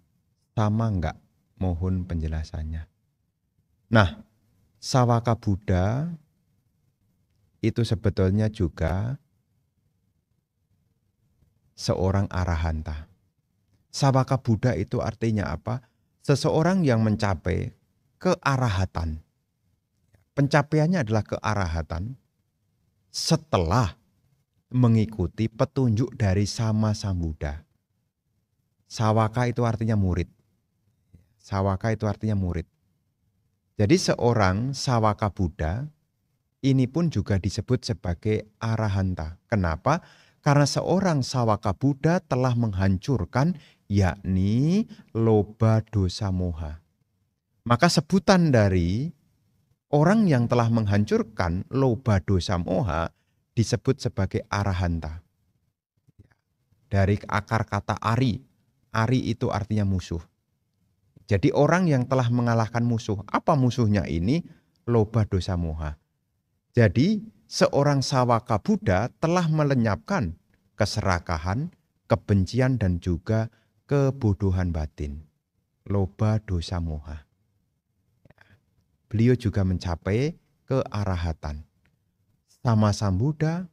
sama enggak? Mohon penjelasannya. Nah, Sawaka Buddha itu sebetulnya juga seorang Arahanta. Sawaka Buddha itu artinya apa? Seseorang yang mencapai kearahatan. Pencapaiannya adalah kearahatan setelah mengikuti petunjuk dari Sama Sambuddha. Sawaka itu artinya murid. Sawaka itu artinya murid. Jadi seorang Sawaka Buddha ini pun juga disebut sebagai Arahanta. Kenapa? Karena seorang Sawaka Buddha telah menghancurkan yakni loba dosa moha. Maka sebutan dari orang yang telah menghancurkan loba dosa moha disebut sebagai Arahanta. Dari akar kata ari. Ari itu artinya musuh. Jadi orang yang telah mengalahkan musuh. Apa musuhnya ini? Loba dosa moha. Jadi seorang Sawaka Buddha telah melenyapkan keserakahan, kebencian, dan juga kebodohan batin. Loba dosa moha. Beliau juga mencapai kearahatan. Sama Sambuddha,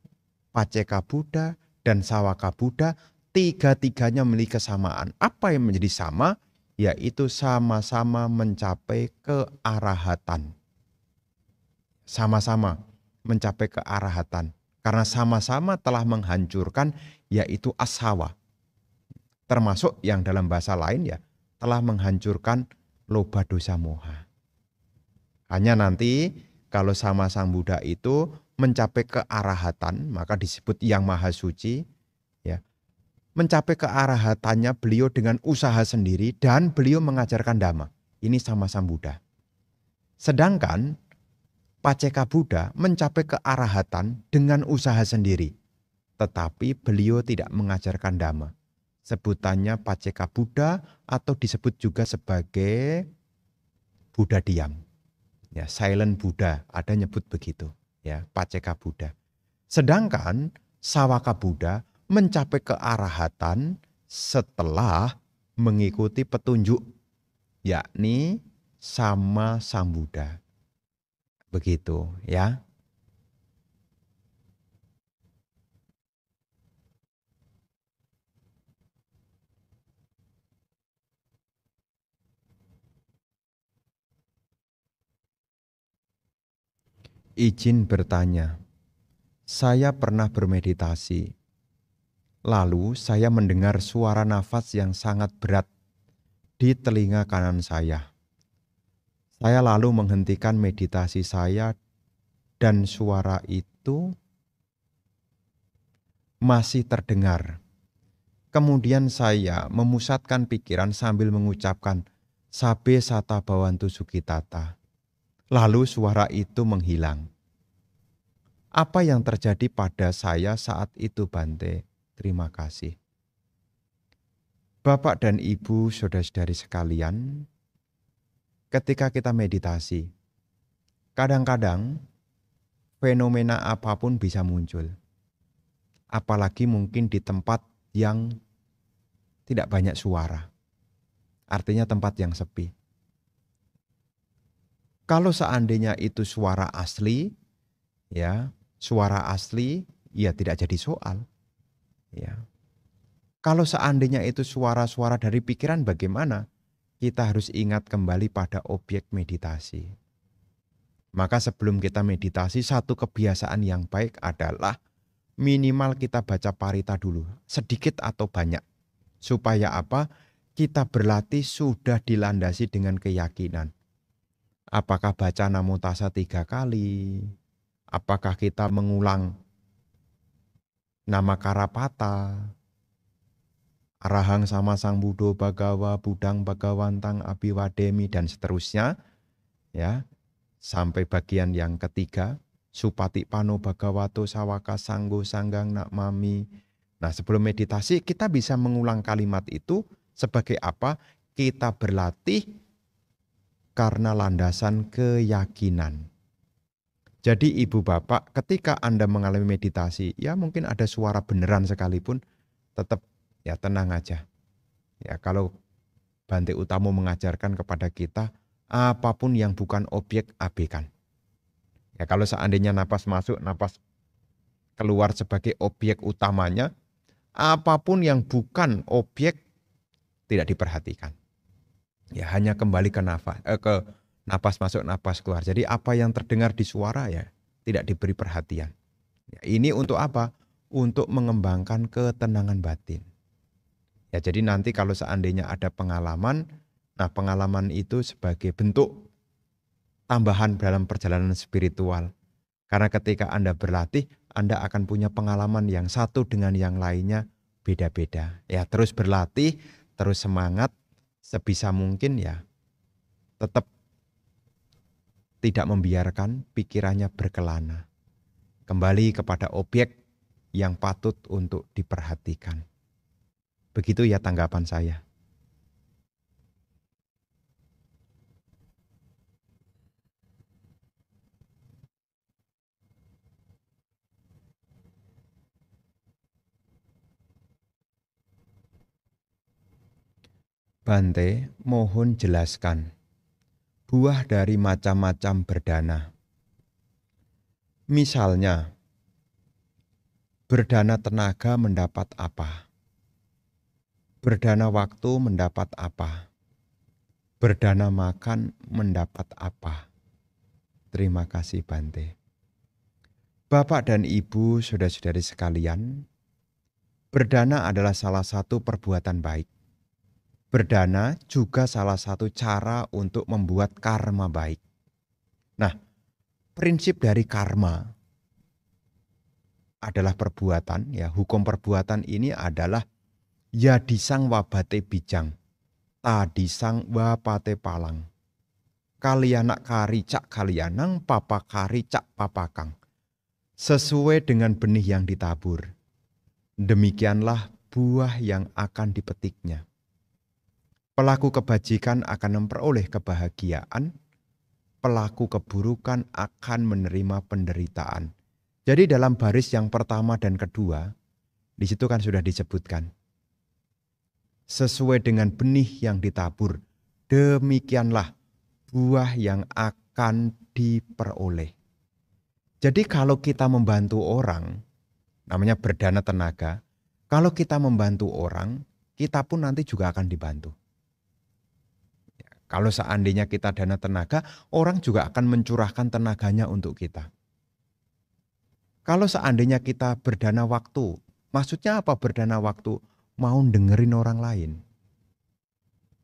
Paceka Buddha, dan Sawaka Buddha, tiga-tiganya memiliki kesamaan. Apa yang menjadi sama? Yaitu sama-sama mencapai kearahatan. Sama-sama mencapai kearahatan. Karena sama-sama telah menghancurkan yaitu asawa. Termasuk yang dalam bahasa lain ya, telah menghancurkan loba dosa moha. Hanya nanti kalau sama Sang Buddha itu mencapai kearahatan, maka disebut yang maha suci. Ya. Mencapai kearahatannya beliau dengan usaha sendiri dan beliau mengajarkan Dhamma. Ini sama Sang Buddha. Sedangkan Paceka Buddha mencapai kearahatan dengan usaha sendiri. Tetapi beliau tidak mengajarkan Dhamma. Sebutannya Paceka Buddha atau disebut juga sebagai Buddha diam. Ya, silent Buddha, ada nyebut begitu. Ya, Paceka Buddha. Sedangkan Sawaka Buddha mencapai kearahatan setelah mengikuti petunjuk yakni Sama Sambuddha. Begitu ya. Izin bertanya, saya pernah bermeditasi. Lalu saya mendengar suara nafas yang sangat berat di telinga kanan saya. Saya lalu menghentikan meditasi saya dan suara itu masih terdengar. Kemudian saya memusatkan pikiran sambil mengucapkan Sabe Sata Bhawantu Sukitata. Lalu suara itu menghilang. Apa yang terjadi pada saya saat itu, Bante? Terima kasih. Bapak dan Ibu, saudara-saudari sekalian, ketika kita meditasi, kadang-kadang fenomena apapun bisa muncul. Apalagi mungkin di tempat yang tidak banyak suara. Artinya tempat yang sepi. Kalau seandainya itu suara asli, ya tidak jadi soal. Ya. Kalau seandainya itu suara-suara dari pikiran, bagaimana? Kita harus ingat kembali pada objek meditasi. Maka sebelum kita meditasi, satu kebiasaan yang baik adalah minimal kita baca parita dulu, sedikit atau banyak. Supaya apa? Kita berlatih sudah dilandasi dengan keyakinan. Apakah baca Namo Tassa 3 kali? Apakah kita mengulang nama Karapata? Arahang sama Sang Buddho Bhagawa, Budang Bhagawantang Abhiwademi, dan seterusnya. Ya, sampai bagian yang ketiga, Supati Pano Bhagavato Sawaka Sanggo Sanggang Nakmami. Nah, sebelum meditasi kita bisa mengulang kalimat itu sebagai apa? Kita berlatih karena landasan keyakinan. Jadi ibu bapak, ketika Anda mengalami meditasi, ya mungkin ada suara beneran sekalipun, tetap ya tenang aja. Ya kalau Bante Utamo mengajarkan kepada kita, apapun yang bukan objek abaikan. Ya kalau seandainya napas masuk, napas keluar sebagai objek utamanya, apapun yang bukan objek tidak diperhatikan. Ya hanya kembali ke napas masuk, napas keluar. Jadi apa yang terdengar di suara ya tidak diberi perhatian. Ya, ini untuk apa? Untuk mengembangkan ketenangan batin. Ya jadi nanti kalau seandainya ada pengalaman, nah pengalaman itu sebagai bentuk tambahan dalam perjalanan spiritual. Karena ketika Anda berlatih, Anda akan punya pengalaman yang satu dengan yang lainnya beda-beda. Ya terus berlatih, terus semangat, sebisa mungkin ya tetap tidak membiarkan pikirannya berkelana. Kembali kepada objek yang patut untuk diperhatikan. Begitu ya tanggapan saya. Bante, mohon jelaskan. Buah dari macam-macam berdana. Misalnya, berdana tenaga mendapat apa? Berdana waktu mendapat apa? Berdana makan mendapat apa? Terima kasih Bante. Bapak dan Ibu, saudara-saudari sekalian, berdana adalah salah satu perbuatan baik. Berdana juga salah satu cara untuk membuat karma baik. Nah, prinsip dari karma adalah perbuatan, ya hukum perbuatan ini adalah yadisang wabate bijang, tadisang wapate palang. Kalianak kari cak kalianang, papa kari cak papakang. Sesuai dengan benih yang ditabur, demikianlah buah yang akan dipetiknya. Pelaku kebajikan akan memperoleh kebahagiaan, pelaku keburukan akan menerima penderitaan. Jadi dalam baris yang pertama dan kedua, di situ kan sudah disebutkan. Sesuai dengan benih yang ditabur, demikianlah buah yang akan akan diperoleh. Jadi kalau kita membantu orang, namanya berdana tenaga, kalau kita membantu orang, kita pun nanti juga akan dibantu. Kalau seandainya kita dana tenaga, orang juga akan mencurahkan tenaganya untuk kita. Kalau seandainya kita berdana waktu, maksudnya apa berdana waktu? Mau dengerin orang lain.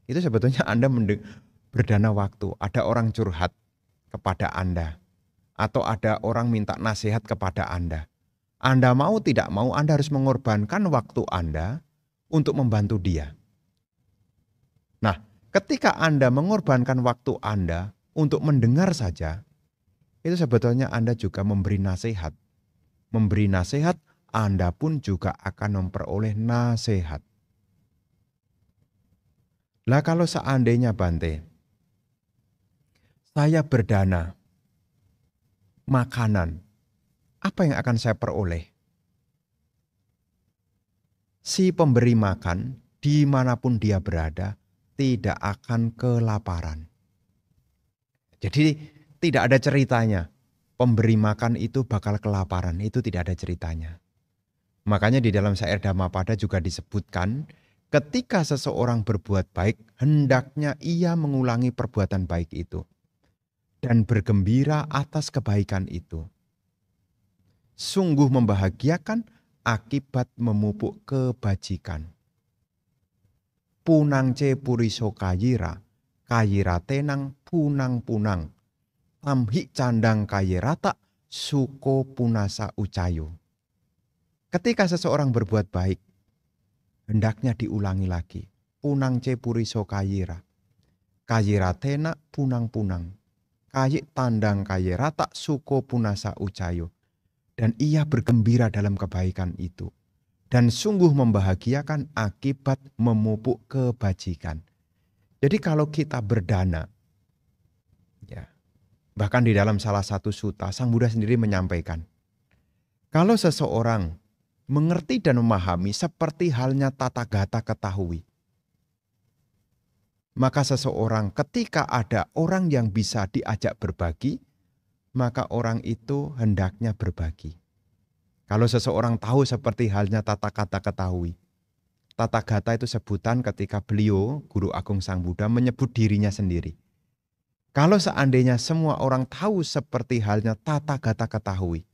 Itu sebetulnya Anda berdana waktu. Ada orang curhat kepada Anda. Atau ada orang minta nasihat kepada Anda. Anda mau tidak mau, Anda harus mengorbankan waktu Anda untuk membantu dia. Nah, ketika Anda mengorbankan waktu Anda untuk mendengar saja, itu sebetulnya Anda juga memberi nasihat. Memberi nasihat, Anda pun juga akan memperoleh nasihat. Lah kalau seandainya Bante, saya berdana makanan, apa yang akan saya peroleh? Si pemberi makan, dimanapun dia berada, tidak akan kelaparan. Jadi tidak ada ceritanya pemberi makan itu bakal kelaparan, itu tidak ada ceritanya. Makanya di dalam syair Dhammapada juga disebutkan, ketika seseorang berbuat baik, hendaknya ia mengulangi perbuatan baik itu dan bergembira atas kebaikan itu. Sungguh membahagiakan akibat memupuk kebajikan. Punang ce puriso kayira, kayira tenang punang-punang. Tamhi candang kayirata, suko punasa ucayo. Ketika seseorang berbuat baik, hendaknya diulangi lagi. Punang ce puriso kayira, kayira tena punang-punang. Kayik tandang kayirata, suko punasa ucayo. Dan ia bergembira dalam kebaikan itu. Dan sungguh membahagiakan akibat memupuk kebajikan. Jadi kalau kita berdana, ya, bahkan di dalam salah satu sutta, Sang Buddha sendiri menyampaikan, kalau seseorang mengerti dan memahami seperti halnya tata gata ketahui, maka seseorang ketika ada orang yang bisa diajak berbagi, maka orang itu hendaknya berbagi. Kalau seseorang tahu seperti halnya tata kata ketahui. Tata gata itu sebutan ketika beliau, Guru Agung Sang Buddha, menyebut dirinya sendiri. Kalau seandainya semua orang tahu seperti halnya tata gata ketahui,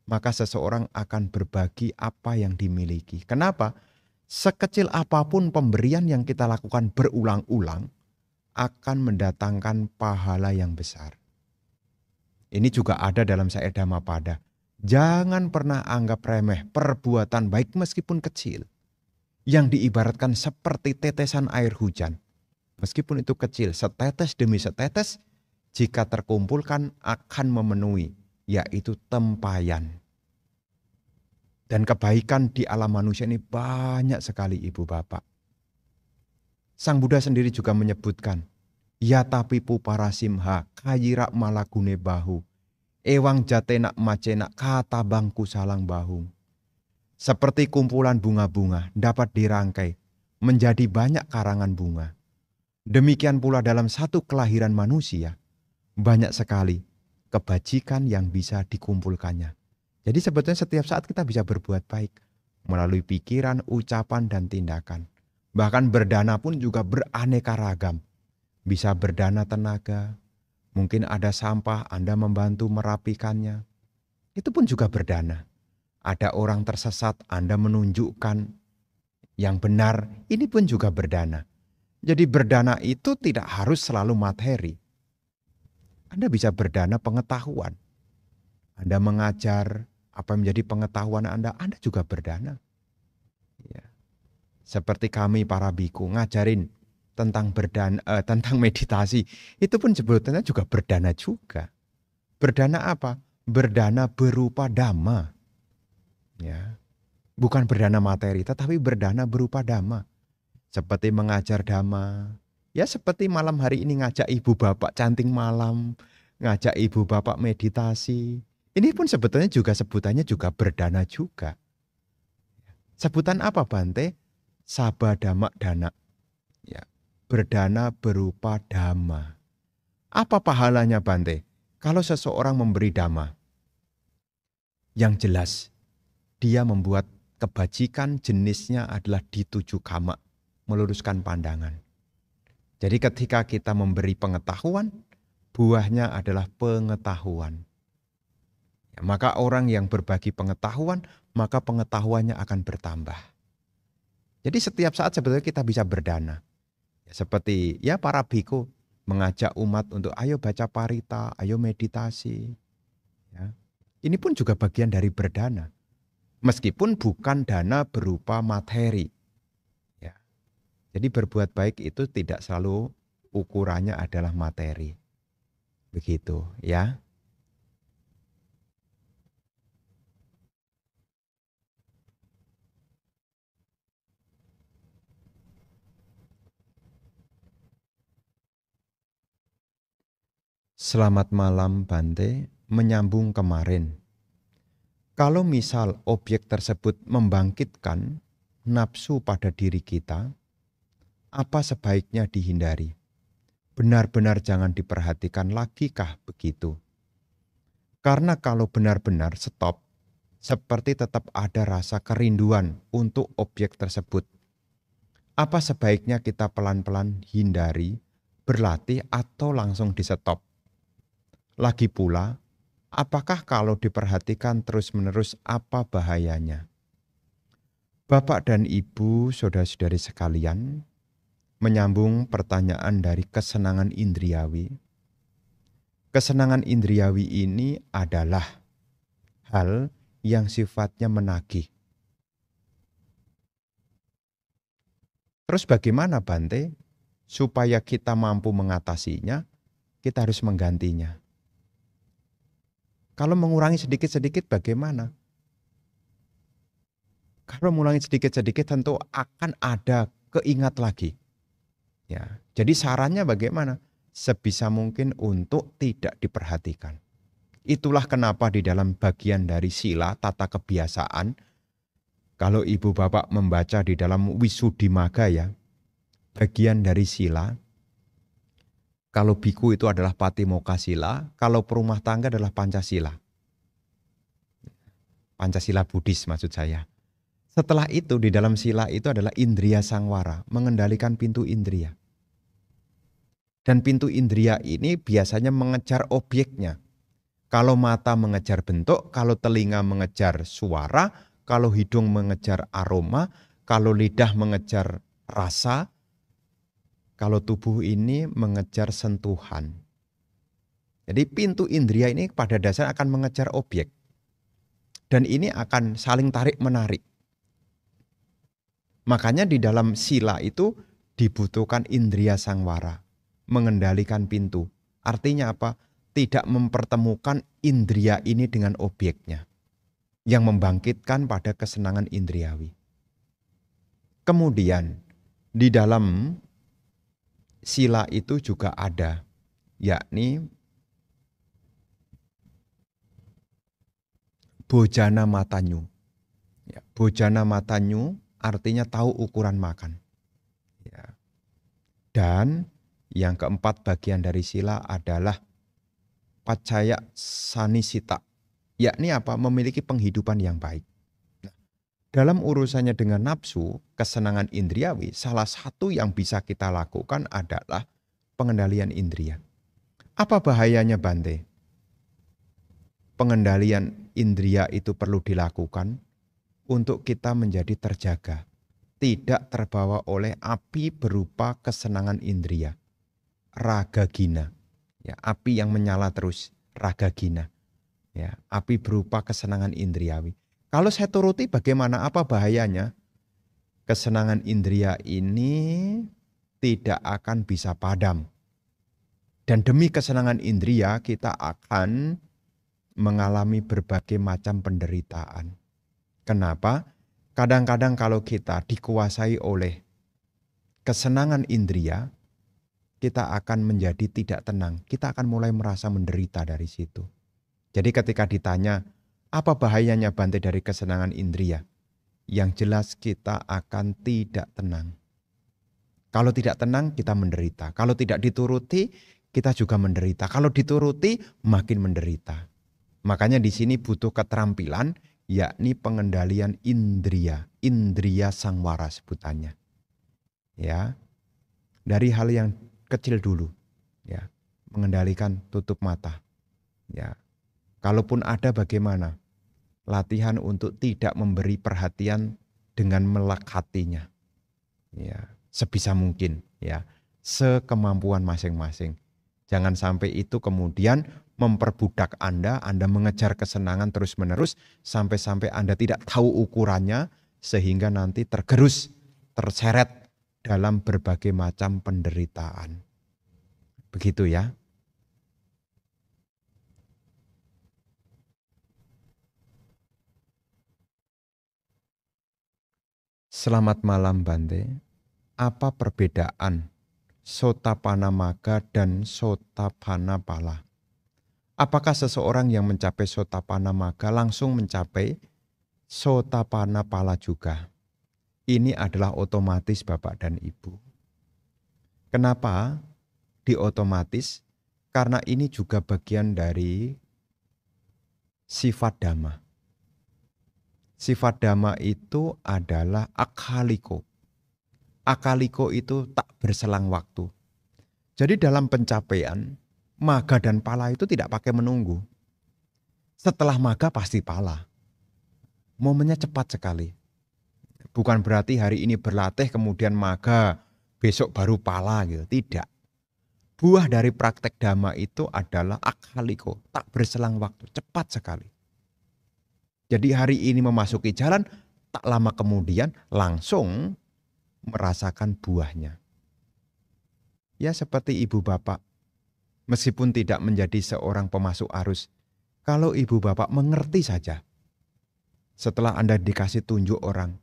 maka seseorang akan berbagi apa yang dimiliki. Kenapa? Sekecil apapun pemberian yang kita lakukan berulang-ulang akan mendatangkan pahala yang besar. Ini juga ada dalam syair Dhammapada. Jangan pernah anggap remeh perbuatan baik meskipun kecil, yang diibaratkan seperti tetesan air hujan. Meskipun itu kecil, setetes demi setetes, jika terkumpulkan akan memenuhi, yaitu tempayan. Dan kebaikan di alam manusia ini banyak sekali Ibu Bapak. Sang Buddha sendiri juga menyebutkan, Yatapipu parasimha kayira malagune bahu, ewang jatenak macenak kata bangku salang bahu. Seperti kumpulan bunga-bunga dapat dirangkai menjadi banyak karangan bunga. Demikian pula dalam satu kelahiran manusia, banyak sekali kebajikan yang bisa dikumpulkannya. Jadi sebetulnya setiap saat kita bisa berbuat baik melalui pikiran, ucapan, dan tindakan. Bahkan berdana pun juga beraneka ragam. Bisa berdana tenaga, mungkin ada sampah, Anda membantu merapikannya. Itu pun juga berdana. Ada orang tersesat, Anda menunjukkan yang benar, ini pun juga berdana. Jadi berdana itu tidak harus selalu materi. Anda bisa berdana pengetahuan. Anda mengajar apa yang menjadi pengetahuan Anda juga berdana. Ya. Seperti kami para biku ngajarin tentang tentang meditasi, itu pun sebetulnya juga berdana juga. Berdana apa? Berdana berupa dhamma. Ya. Bukan berdana materi, tetapi berdana berupa dhamma. Seperti mengajar dhamma. Ya seperti malam hari ini ngajak ibu bapak canting malam, ngajak ibu bapak meditasi. Ini pun sebetulnya juga sebutannya juga berdana juga. Sebutan apa Bante? Sabadama dana. Ya, berdana berupa dhamma. Apa pahalanya Bante? Kalau seseorang memberi dhamma, yang jelas dia membuat kebajikan jenisnya adalah dituju kama, meluruskan pandangan. Jadi ketika kita memberi pengetahuan, buahnya adalah pengetahuan. Ya, maka orang yang berbagi pengetahuan, maka pengetahuannya akan bertambah. Jadi setiap saat sebetulnya kita bisa berdana. Ya, seperti ya para biku mengajak umat untuk ayo baca parita, ayo meditasi. Ya. Ini pun juga bagian dari berdana. Meskipun bukan dana berupa materi. Ya. Jadi berbuat baik itu tidak selalu ukurannya adalah materi. Begitu ya. Selamat malam Bante, menyambung kemarin. Kalau misal objek tersebut membangkitkan nafsu pada diri kita, apa sebaiknya dihindari? Benar-benar jangan diperhatikan lagi kah begitu? Karena kalau benar-benar stop, seperti tetap ada rasa kerinduan untuk objek tersebut. Apa sebaiknya kita pelan-pelan hindari, berlatih atau langsung di stop? Lagi pula, apakah kalau diperhatikan terus-menerus apa bahayanya? Bapak dan Ibu, saudara-saudari sekalian, menyambung pertanyaan dari kesenangan indriawi. Kesenangan indriawi ini adalah hal yang sifatnya menagih. Terus bagaimana Bante? Supaya kita mampu mengatasinya, kita harus menggantinya. Kalau mengurangi sedikit-sedikit bagaimana? Kalau mengurangi sedikit-sedikit tentu akan ada keingat lagi. Ya, jadi sarannya bagaimana? Sebisa mungkin untuk tidak diperhatikan. Itulah kenapa di dalam bagian dari sila tata kebiasaan, kalau ibu bapak membaca di dalam Wisuddhimagga ya, bagian dari sila, kalau biku itu adalah Patimokkha sila, kalau perumah tangga adalah Pancasila. Pancasila Buddhis maksud saya. Setelah itu di dalam sila itu adalah indriya sangwara, mengendalikan pintu indriya. Dan pintu indriya ini biasanya mengejar objeknya. Kalau mata mengejar bentuk, kalau telinga mengejar suara, kalau hidung mengejar aroma, kalau lidah mengejar rasa, kalau tubuh ini mengejar sentuhan. Jadi pintu indriya ini pada dasarnya akan mengejar objek. Dan ini akan saling tarik-menarik. Makanya di dalam sila itu dibutuhkan indriya sangwara, mengendalikan pintu. Artinya apa? Tidak mempertemukan indriya ini dengan objeknya, yang membangkitkan pada kesenangan indriawi. Kemudian di dalam sila itu juga ada, yakni bojana matanyu. Ya, bojana matanyu artinya tahu ukuran makan. Ya. Dan yang keempat bagian dari sila adalah pacaya sanisita, yakni apa? Memiliki penghidupan yang baik. Nah, dalam urusannya dengan nafsu, kesenangan indriawi, salah satu yang bisa kita lakukan adalah pengendalian indria. Apa bahayanya Bante? Pengendalian indria itu perlu dilakukan untuk kita menjadi terjaga, tidak terbawa oleh api berupa kesenangan indria, raga gina. Ya, api yang menyala terus, raga gina. Ya, api berupa kesenangan indriawi. Kalau saya turuti bagaimana, apa bahayanya? Kesenangan indria ini tidak akan bisa padam. Dan demi kesenangan indria kita akan mengalami berbagai macam penderitaan. Kenapa? Kadang-kadang kalau kita dikuasai oleh kesenangan indria, kita akan menjadi tidak tenang. Kita akan mulai merasa menderita dari situ. Jadi ketika ditanya, apa bahayanya Bante dari kesenangan indria? Yang jelas kita akan tidak tenang. Kalau tidak tenang, kita menderita. Kalau tidak dituruti, kita juga menderita. Kalau dituruti makin menderita. Makanya di sini butuh keterampilan, yakni pengendalian indria sangwara sebutannya. Ya, dari hal yang kecil dulu, ya, mengendalikan tutup mata. Ya, kalaupun ada bagaimana, latihan untuk tidak memberi perhatian dengan melek hatinya. Ya, sebisa mungkin, ya, sekemampuan masing-masing. Jangan sampai itu kemudian memperbudak Anda mengejar kesenangan terus-menerus sampai-sampai Anda tidak tahu ukurannya sehingga nanti tergerus, terseret dalam berbagai macam penderitaan. Begitu ya. Selamat malam Bante. Apa perbedaan Sotapanna Magga dan Sotapanna Pala? Apakah seseorang yang mencapai Sotapanna Magga langsung mencapai Sotapanna Pala juga? Ini adalah otomatis Bapak dan Ibu. Kenapa diotomatis? Karena ini juga bagian dari sifat dhamma. Sifat dhamma itu adalah akhaliko. Akaliko itu tak berselang waktu. Jadi dalam pencapaian, magga dan pala itu tidak pakai menunggu. Setelah magga pasti pala. Momennya cepat sekali. Bukan berarti hari ini berlatih kemudian magga, besok baru pala gitu. Tidak. Buah dari praktek dhamma itu adalah akhaliko. Tak berselang waktu, cepat sekali. Jadi hari ini memasuki jalan, tak lama kemudian langsung merasakan buahnya. Ya seperti ibu bapak, meskipun tidak menjadi seorang pemasuk arus, kalau ibu bapak mengerti saja, setelah Anda dikasih tunjuk orang,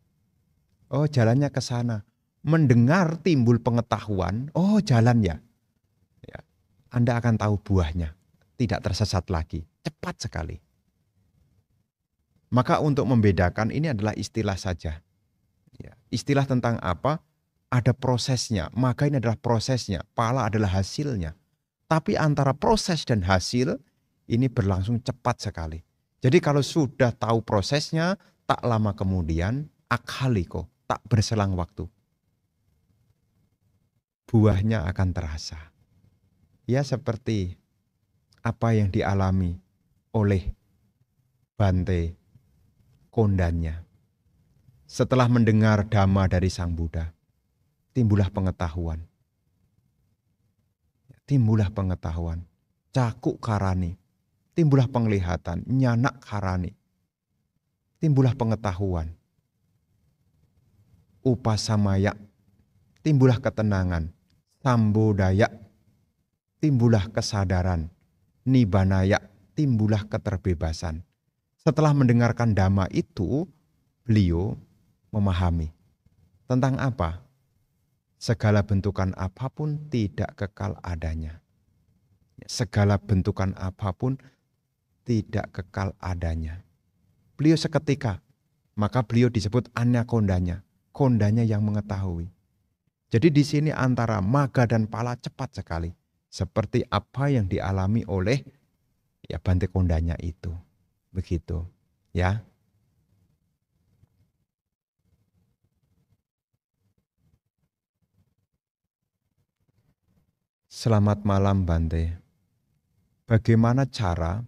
oh jalannya ke sana, mendengar timbul pengetahuan, oh jalan ya, Anda akan tahu buahnya, tidak tersesat lagi, cepat sekali. Maka untuk membedakan ini adalah istilah saja. Ya, istilah tentang apa? Ada prosesnya, maka ini adalah prosesnya, pala adalah hasilnya. Tapi antara proses dan hasil ini berlangsung cepat sekali. Jadi kalau sudah tahu prosesnya, tak lama kemudian akhaliko, tak berselang waktu. Buahnya akan terasa. Ya seperti apa yang dialami oleh Bante Kondannya. Setelah mendengar dhamma dari Sang Buddha, timbullah pengetahuan. Timbullah pengetahuan. Cakuk karani. Timbullah penglihatan. Nyanak karani. Timbullah pengetahuan. Upasamaya. Timbullah ketenangan. Sambodaya. Timbullah kesadaran. Nibanaya. Timbullah keterbebasan. Setelah mendengarkan dhamma itu, beliau memahami tentang apa? Segala bentukan apapun tidak kekal adanya. Segala bentukan apapun tidak kekal adanya. Beliau seketika, maka beliau disebut Anya Kondanya, kondanya yang mengetahui. Jadi di sini antara magga dan pala cepat sekali, seperti apa yang dialami oleh ya Bante Kondanya itu. Begitu, ya. Selamat malam Bante. Bagaimana cara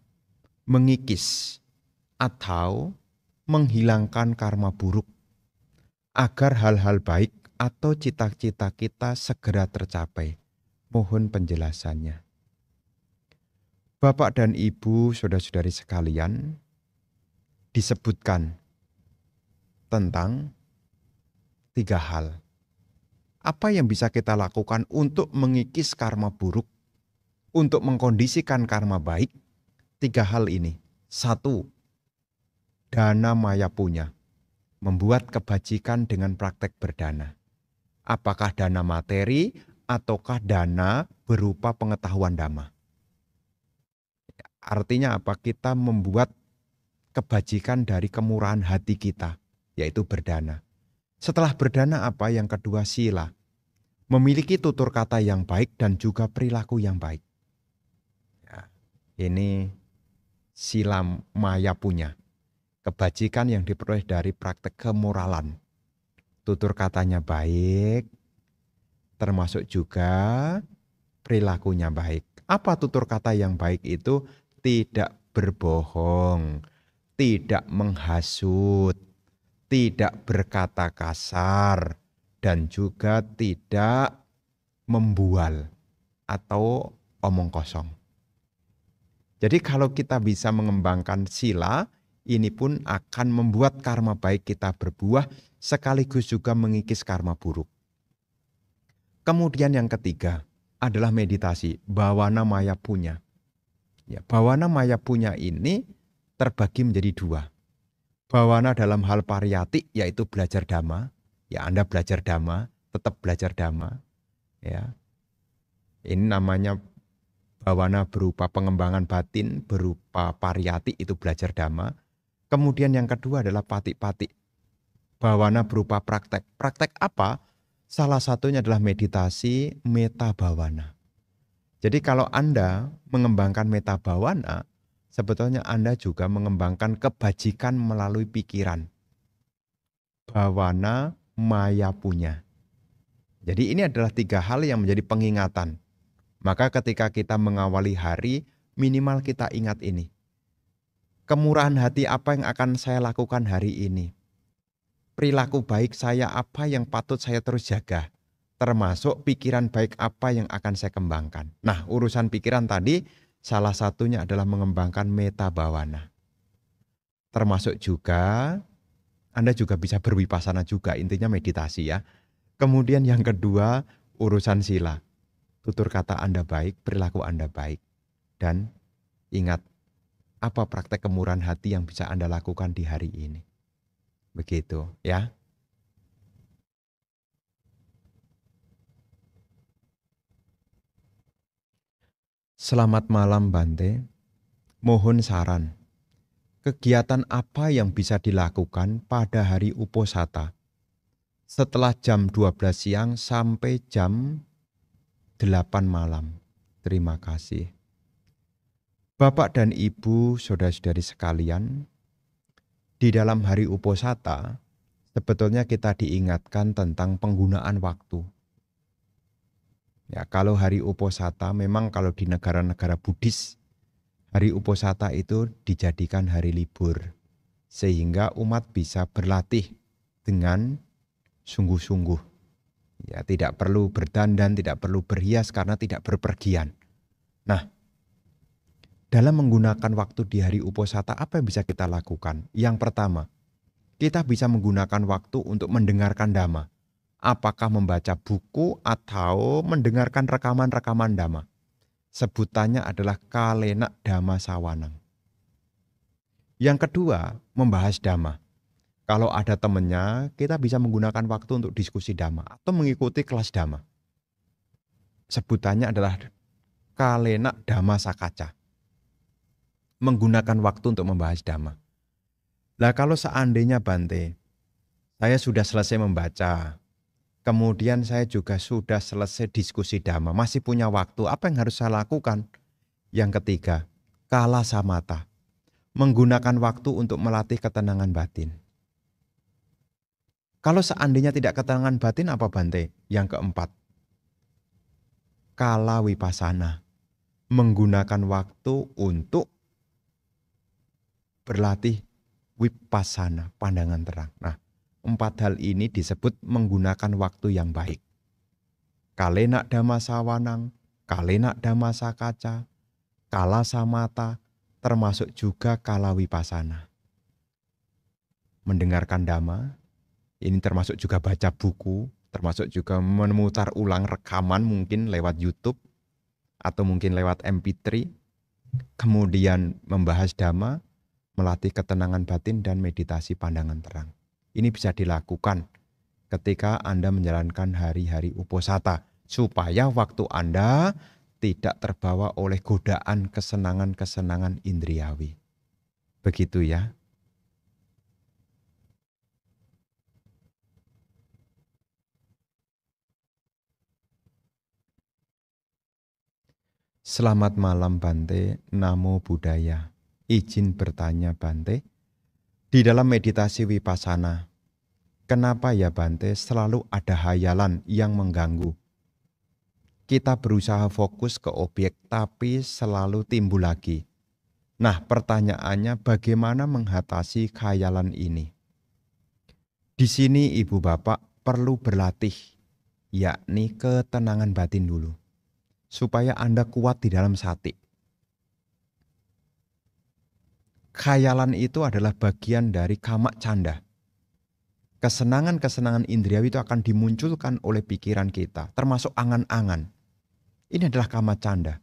mengikis atau menghilangkan karma buruk agar hal-hal baik atau cita-cita kita segera tercapai? Mohon penjelasannya. Bapak dan Ibu, saudara-saudari sekalian, disebutkan tentang 3 hal. Apa yang bisa kita lakukan untuk mengikis karma buruk, untuk mengkondisikan karma baik? 3 hal ini. 1, dana maya punya, membuat kebajikan dengan praktek berdana. Apakah dana materi ataukah dana berupa pengetahuan dhamma? Artinya apa? Kita membuat kebajikan dari kemurahan hati kita, yaitu berdana. Setelah berdana apa? Yang kedua, sila. Memiliki tutur kata yang baik dan juga perilaku yang baik. Ini sila maya punya. Kebajikan yang diperoleh dari praktek kemoralan. Tutur katanya baik, termasuk juga perilakunya baik. Apa tutur kata yang baik itu? Tidak berbohong, tidak menghasut, tidak berkata kasar, dan juga tidak membual atau omong kosong. Jadi kalau kita bisa mengembangkan sila, ini pun akan membuat karma baik kita berbuah sekaligus juga mengikis karma buruk. Kemudian yang ketiga adalah meditasi, bawana maya punya. Ya, bawana maya punya ini terbagi menjadi dua. Bawana dalam hal pariyati yaitu belajar dhamma. Ya, Anda belajar dhamma, tetap belajar dhamma. Ya. Ini namanya bawana berupa pengembangan batin, berupa pariyati itu belajar dhamma. Kemudian yang kedua adalah pati-pati. Bawana berupa praktek. Praktek apa? Salah satunya adalah meditasi meta bawana. Jadi kalau Anda mengembangkan meta bawana, sebetulnya Anda juga mengembangkan kebajikan melalui pikiran. Bawana maya punya. Jadi ini adalah 3 hal yang menjadi pengingatan. Maka ketika kita mengawali hari, minimal kita ingat ini. Kemurahan hati apa yang akan saya lakukan hari ini? Perilaku baik saya apa yang patut saya terus jaga? Termasuk pikiran baik apa yang akan saya kembangkan. Nah, urusan pikiran tadi salah satunya adalah mengembangkan meta bawana. Termasuk juga Anda juga bisa berwipasana juga, intinya meditasi ya. Kemudian yang kedua, urusan sila. Tutur kata Anda baik, perilaku Anda baik. Dan ingat, apa praktek kemurahan hati yang bisa Anda lakukan di hari ini. Begitu ya. Selamat malam Bante. Mohon saran. Kegiatan apa yang bisa dilakukan pada hari Uposatha setelah jam 12 siang sampai jam 8 malam? Terima kasih. Bapak dan Ibu, saudara-saudari sekalian, di dalam hari Uposatha sebetulnya kita diingatkan tentang penggunaan waktu. Ya, kalau hari Uposatha memang kalau di negara-negara Buddhis hari Uposatha itu dijadikan hari libur sehingga umat bisa berlatih dengan sungguh-sungguh. Ya, tidak perlu berdandan, tidak perlu berhias karena tidak berpergian. Nah, dalam menggunakan waktu di hari Uposatha apa yang bisa kita lakukan? Yang pertama, kita bisa menggunakan waktu untuk mendengarkan dhamma. Apakah membaca buku atau mendengarkan rekaman-rekaman dhamma? Sebutannya adalah kalena dhamma sawanang. Yang kedua, membahas dhamma. Kalau ada temannya, kita bisa menggunakan waktu untuk diskusi dhamma atau mengikuti kelas dhamma. Sebutannya adalah kalena dhamma sakaca. Menggunakan waktu untuk membahas dhamma. Lah kalau seandainya Bante, saya sudah selesai membaca, kemudian saya juga sudah selesai diskusi dhamma, masih punya waktu, apa yang harus saya lakukan? Yang ketiga, kala samata. Menggunakan waktu untuk melatih ketenangan batin. Kalau seandainya tidak ketenangan batin apa Bante? Yang keempat, kala wipasana. Menggunakan waktu untuk berlatih wipasana, pandangan terang. Nah, 4 hal ini disebut menggunakan waktu yang baik. Kalena dhamma sawanang, kalena dhamma sakaca, kala samata, termasuk juga kala wipasana. Mendengarkan dhamma, ini termasuk juga baca buku, termasuk juga memutar ulang rekaman mungkin lewat YouTube atau mungkin lewat MP3. Kemudian membahas dhamma, melatih ketenangan batin dan meditasi pandangan terang. Ini bisa dilakukan ketika Anda menjalankan hari-hari Uposatha supaya waktu Anda tidak terbawa oleh godaan kesenangan-kesenangan indriawi. Begitu ya. Selamat malam Bante, Namo Buddhaya. Izin bertanya Bante, di dalam meditasi Vipassana, kenapa ya Bante selalu ada hayalan yang mengganggu? Kita berusaha fokus ke objek tapi selalu timbul lagi. Nah pertanyaannya bagaimana mengatasi khayalan ini? Di sini Ibu Bapak perlu berlatih, yakni ketenangan batin dulu. Supaya Anda kuat di dalam sati. Khayalan itu adalah bagian dari kama canda. Kesenangan-kesenangan indriawi itu akan dimunculkan oleh pikiran kita, termasuk angan-angan. Ini adalah kama canda.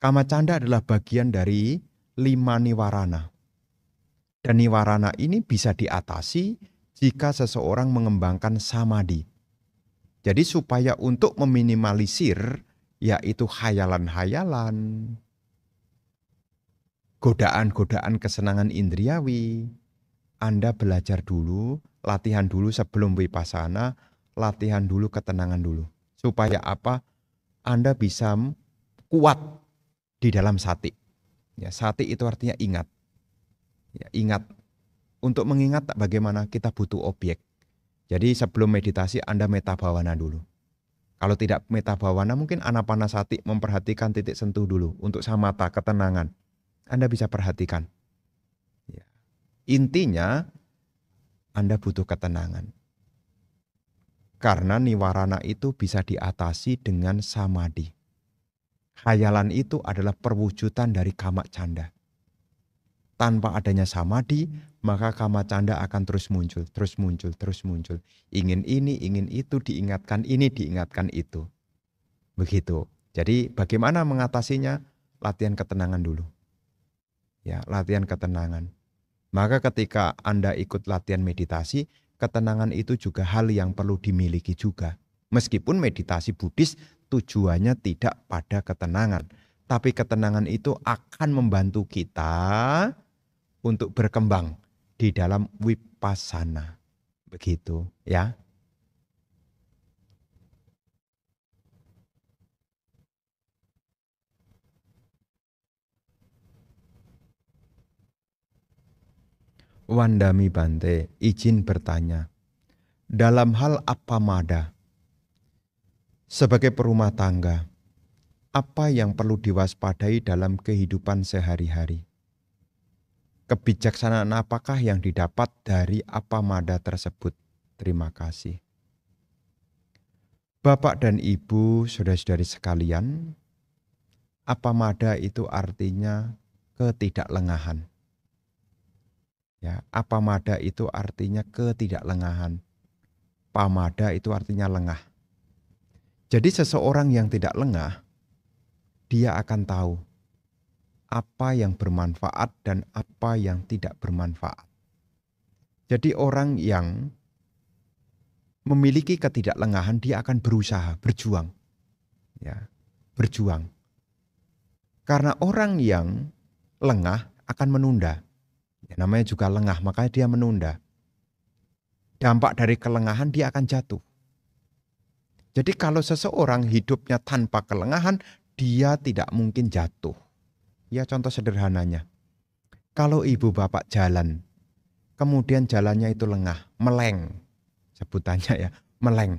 Kama canda adalah bagian dari 5 niwarana. Dan niwarana ini bisa diatasi jika seseorang mengembangkan samadhi. Jadi supaya untuk meminimalisir yaitu khayalan-khayalan, godaan-godaan kesenangan indriawi, Anda belajar dulu, latihan dulu sebelum vipassana, latihan dulu ketenangan dulu. Supaya apa? Anda bisa kuat di dalam sati. Ya, sati itu artinya ingat. Ya, ingat. Untuk mengingat bagaimana kita butuh objek. Jadi sebelum meditasi Anda metta bhavana dulu. Kalau tidak metta bhavana mungkin anapanasati memperhatikan titik sentuh dulu untuk samatha, ketenangan. Anda bisa perhatikan. Ya. Intinya Anda butuh ketenangan. Karena niwarana itu bisa diatasi dengan samadhi. Khayalan itu adalah perwujudan dari kama canda. Tanpa adanya samadhi, maka kama canda akan terus muncul, terus muncul, terus muncul. Ingin ini, ingin itu, diingatkan ini, diingatkan itu. Begitu. Jadi bagaimana mengatasinya? Latihan ketenangan dulu. Ya, latihan ketenangan. Maka ketika Anda ikut latihan meditasi, ketenangan itu juga hal yang perlu dimiliki juga. Meskipun meditasi Buddhis tujuannya tidak pada ketenangan. Tapi ketenangan itu akan membantu kita untuk berkembang di dalam vipassana. Begitu ya. Wandami Bante, izin bertanya. Dalam hal appamada, sebagai perumah tangga, apa yang perlu diwaspadai dalam kehidupan sehari-hari? Kebijaksanaan apakah yang didapat dari appamada tersebut? Terima kasih. Bapak dan Ibu, saudara-saudari sekalian, appamada itu artinya ketidaklengahan. Ya, appamada itu artinya ketidaklengahan. Pamada itu artinya lengah. Jadi seseorang yang tidak lengah, dia akan tahu apa yang bermanfaat dan apa yang tidak bermanfaat. Jadi orang yang memiliki ketidaklengahan, dia akan berusaha, berjuang. Ya, berjuang. Karena orang yang lengah akan menunda. Ya, namanya juga lengah, makanya dia menunda. Dampak dari kelengahan dia akan jatuh. Jadi kalau seseorang hidupnya tanpa kelengahan, dia tidak mungkin jatuh. Ya contoh sederhananya. Kalau ibu bapak jalan, kemudian jalannya itu lengah, meleng. Sebutannya ya, meleng.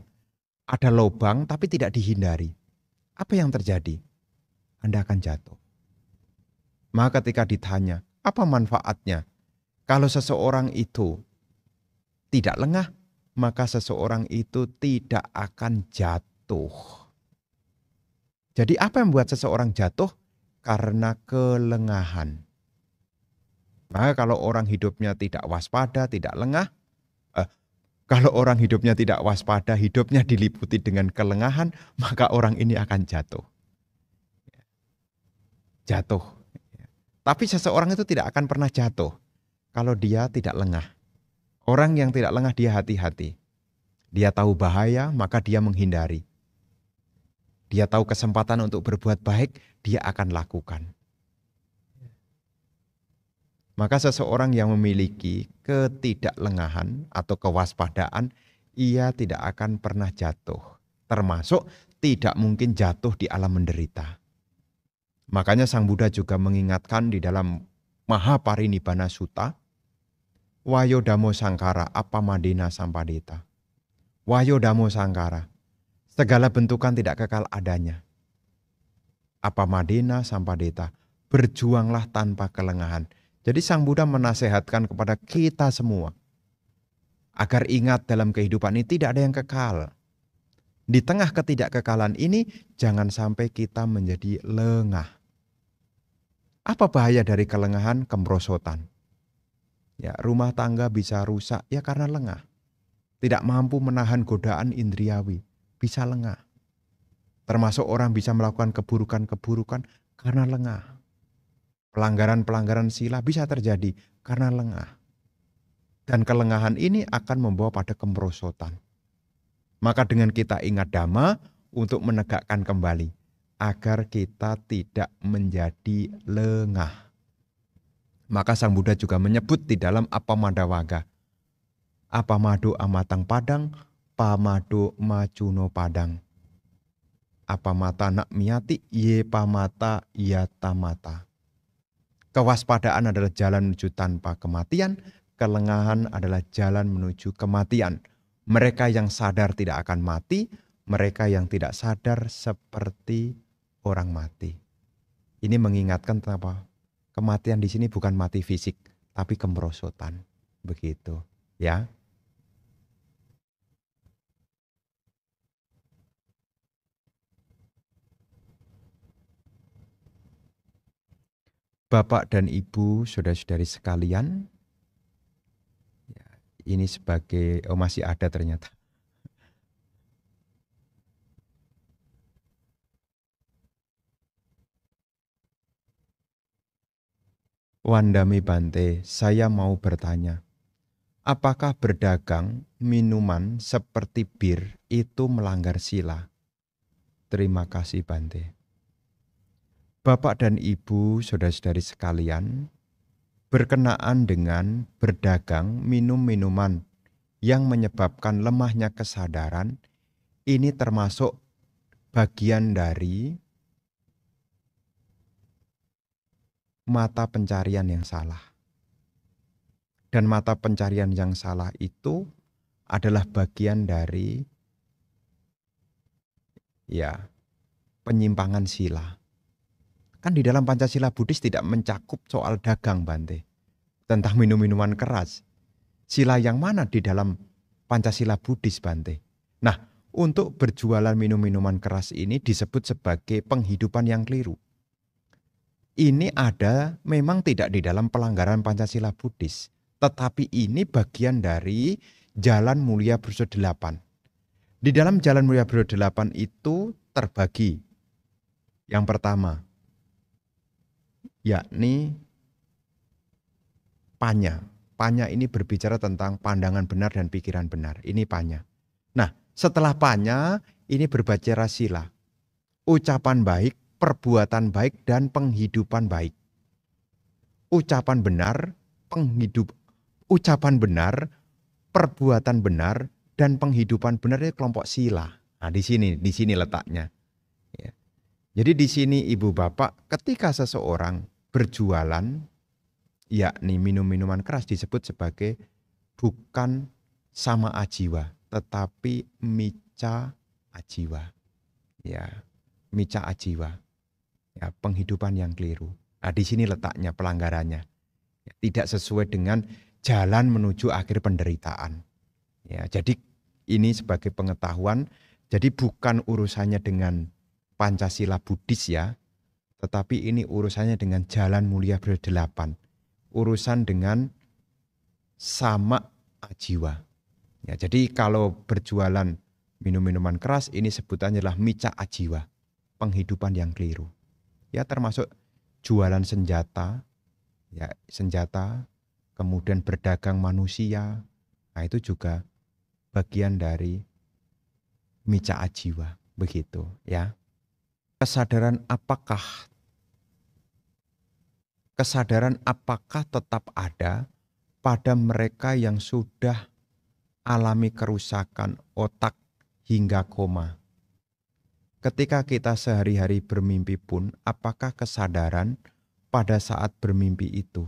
Ada lubang tapi tidak dihindari. Apa yang terjadi? Anda akan jatuh. Maka ketika ditanya, apa manfaatnya? Kalau seseorang itu tidak lengah, maka seseorang itu tidak akan jatuh. Jadi apa yang membuat seseorang jatuh? Karena kelengahan. Maka kalau orang hidupnya tidak waspada, tidak lengah, kalau orang hidupnya tidak waspada, hidupnya diliputi dengan kelengahan, maka orang ini akan jatuh. Jatuh. Tapi seseorang itu tidak akan pernah jatuh kalau dia tidak lengah. Orang yang tidak lengah dia hati-hati. Dia tahu bahaya, maka dia menghindari. Dia tahu kesempatan untuk berbuat baik, dia akan lakukan. Maka seseorang yang memiliki ketidaklengahan atau kewaspadaan, ia tidak akan pernah jatuh. Termasuk tidak mungkin jatuh di alam menderita. Makanya Sang Buddha juga mengingatkan di dalam Mahaparinibbana Sutta, Wayo Dhammo Sangkara Appamadena Sampadeta. Wayo Dhammo Sangkara, segala bentukan tidak kekal adanya. Appamadena Sampadeta, berjuanglah tanpa kelengahan. Jadi Sang Buddha menasehatkan kepada kita semua agar ingat dalam kehidupan ini tidak ada yang kekal. Di tengah ketidakkekalan ini jangan sampai kita menjadi lengah. Apa bahaya dari kelengahan? Kemerosotan. Ya, rumah tangga bisa rusak ya karena lengah. Tidak mampu menahan godaan indriawi, bisa lengah. Termasuk orang bisa melakukan keburukan-keburukan karena lengah. Pelanggaran-pelanggaran sila bisa terjadi karena lengah. Dan kelengahan ini akan membawa pada kemerosotan. Maka dengan kita ingat Dhamma untuk menegakkan kembali. Agar kita tidak menjadi lengah. Maka Sang Buddha juga menyebut di dalam Appamadawaga. Appamado amatang padang, pamado macuno padang. Appamata nak miyati, ye pamata yatamata. Kewaspadaan adalah jalan menuju tanpa kematian, kelengahan adalah jalan menuju kematian. Mereka yang sadar tidak akan mati, mereka yang tidak sadar seperti orang mati. Ini mengingatkan apa? Kematian di sini bukan mati fisik, tapi kemerosotan. Begitu, ya. Bapak dan Ibu, saudara-saudari sekalian, ya, ini sebagai, masih ada ternyata. Wandami Bante, saya mau bertanya, apakah berdagang minuman seperti bir itu melanggar sila? Terima kasih Bante. Bapak dan Ibu, saudara-saudari sekalian, berkenaan dengan berdagang minum-minuman yang menyebabkan lemahnya kesadaran, ini termasuk bagian dari mata pencarian yang salah. Dan mata pencarian yang salah itu adalah bagian dari penyimpangan sila. Kan di dalam Pancasila Buddhis tidak mencakup soal dagang Bante. Tentang minum-minuman keras. Sila yang mana di dalam Pancasila Buddhis Bante? Nah, untuk berjualan minum-minuman keras ini disebut sebagai penghidupan yang keliru. Ini ada memang tidak di dalam pelanggaran Pancasila Buddhis. Tetapi ini bagian dari Jalan Mulia Buddha 8. Di dalam Jalan Mulia Buddha 8 itu terbagi. Yang pertama, yakni panya. Panya ini berbicara tentang pandangan benar dan pikiran benar. Ini panya. Nah, setelah panya, ini berbicara sila. Ucapan baik, perbuatan baik, dan penghidupan baik. Ucapan benar, ucapan benar, perbuatan benar, dan penghidupan benar itu kelompok sila. Nah, di sini letaknya. Ya. Jadi di sini ibu bapak, ketika seseorang berjualan, yakni minum-minuman keras disebut sebagai bukan sama ajiwa, tetapi mica ajiwa. Ya, mica ajiwa. Ya, penghidupan yang keliru. Nah, di sini letaknya pelanggarannya. Ya, tidak sesuai dengan jalan menuju akhir penderitaan. Ya, jadi ini sebagai pengetahuan, jadi bukan urusannya dengan Pancasila Buddhis ya, tetapi ini urusannya dengan Jalan Mulia Buddha 8. Urusan dengan sama ajiwa. Ya, jadi kalau berjualan minum-minuman keras ini sebutannya adalah mica ajiwa, penghidupan yang keliru. Ya, termasuk jualan senjata, ya senjata, kemudian berdagang manusia. Nah, itu juga bagian dari mica ajiwa, begitu ya. Kesadaran apakah tetap ada pada mereka yang sudah alami kerusakan otak hingga koma? Ketika kita sehari-hari bermimpi pun, apakah kesadaran pada saat bermimpi itu?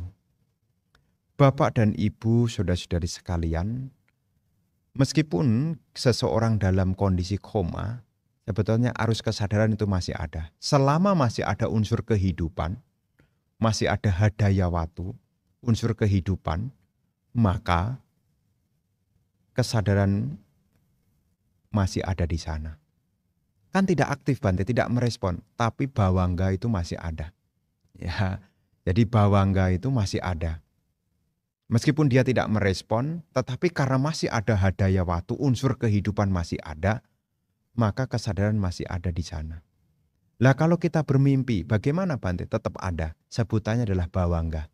Bapak dan Ibu, saudara-saudari sekalian, meskipun seseorang dalam kondisi koma, sebetulnya arus kesadaran itu masih ada. Selama masih ada unsur kehidupan, masih ada hadaya watu, unsur kehidupan, maka kesadaran masih ada di sana. Kan tidak aktif Bante, tidak merespon, tapi bawangga itu masih ada. Ya, jadi bawangga itu masih ada. Meskipun dia tidak merespon, tetapi karena masih ada hadaya watu, unsur kehidupan masih ada, maka kesadaran masih ada di sana. Lah kalau kita bermimpi, bagaimana Bante? Tetap ada. Sebutannya adalah bawangga.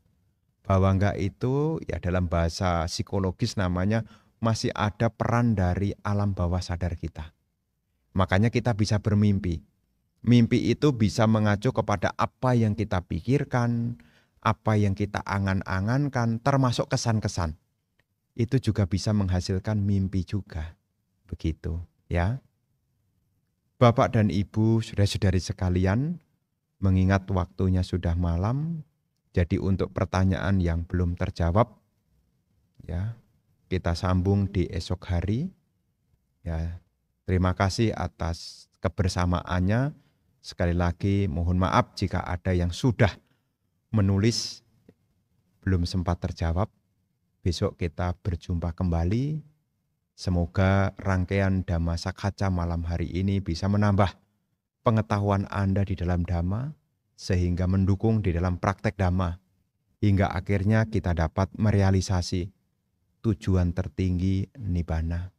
Bawangga itu ya dalam bahasa psikologis namanya masih ada peran dari alam bawah sadar kita. Makanya kita bisa bermimpi. Mimpi itu bisa mengacu kepada apa yang kita pikirkan, apa yang kita angan-angankan, termasuk kesan-kesan. Itu juga bisa menghasilkan mimpi juga. Begitu ya. Bapak dan Ibu, saudara-saudari sekalian, mengingat waktunya sudah malam, jadi untuk pertanyaan yang belum terjawab, ya kita sambung di esok hari. Ya, terima kasih atas kebersamaannya. Sekali lagi mohon maaf jika ada yang sudah menulis belum sempat terjawab. Besok kita berjumpa kembali. Semoga rangkaian Dhamma Sakhaca malam hari ini bisa menambah pengetahuan Anda di dalam Dhamma, sehingga mendukung di dalam praktek Dhamma, hingga akhirnya kita dapat merealisasi tujuan tertinggi Nibbana.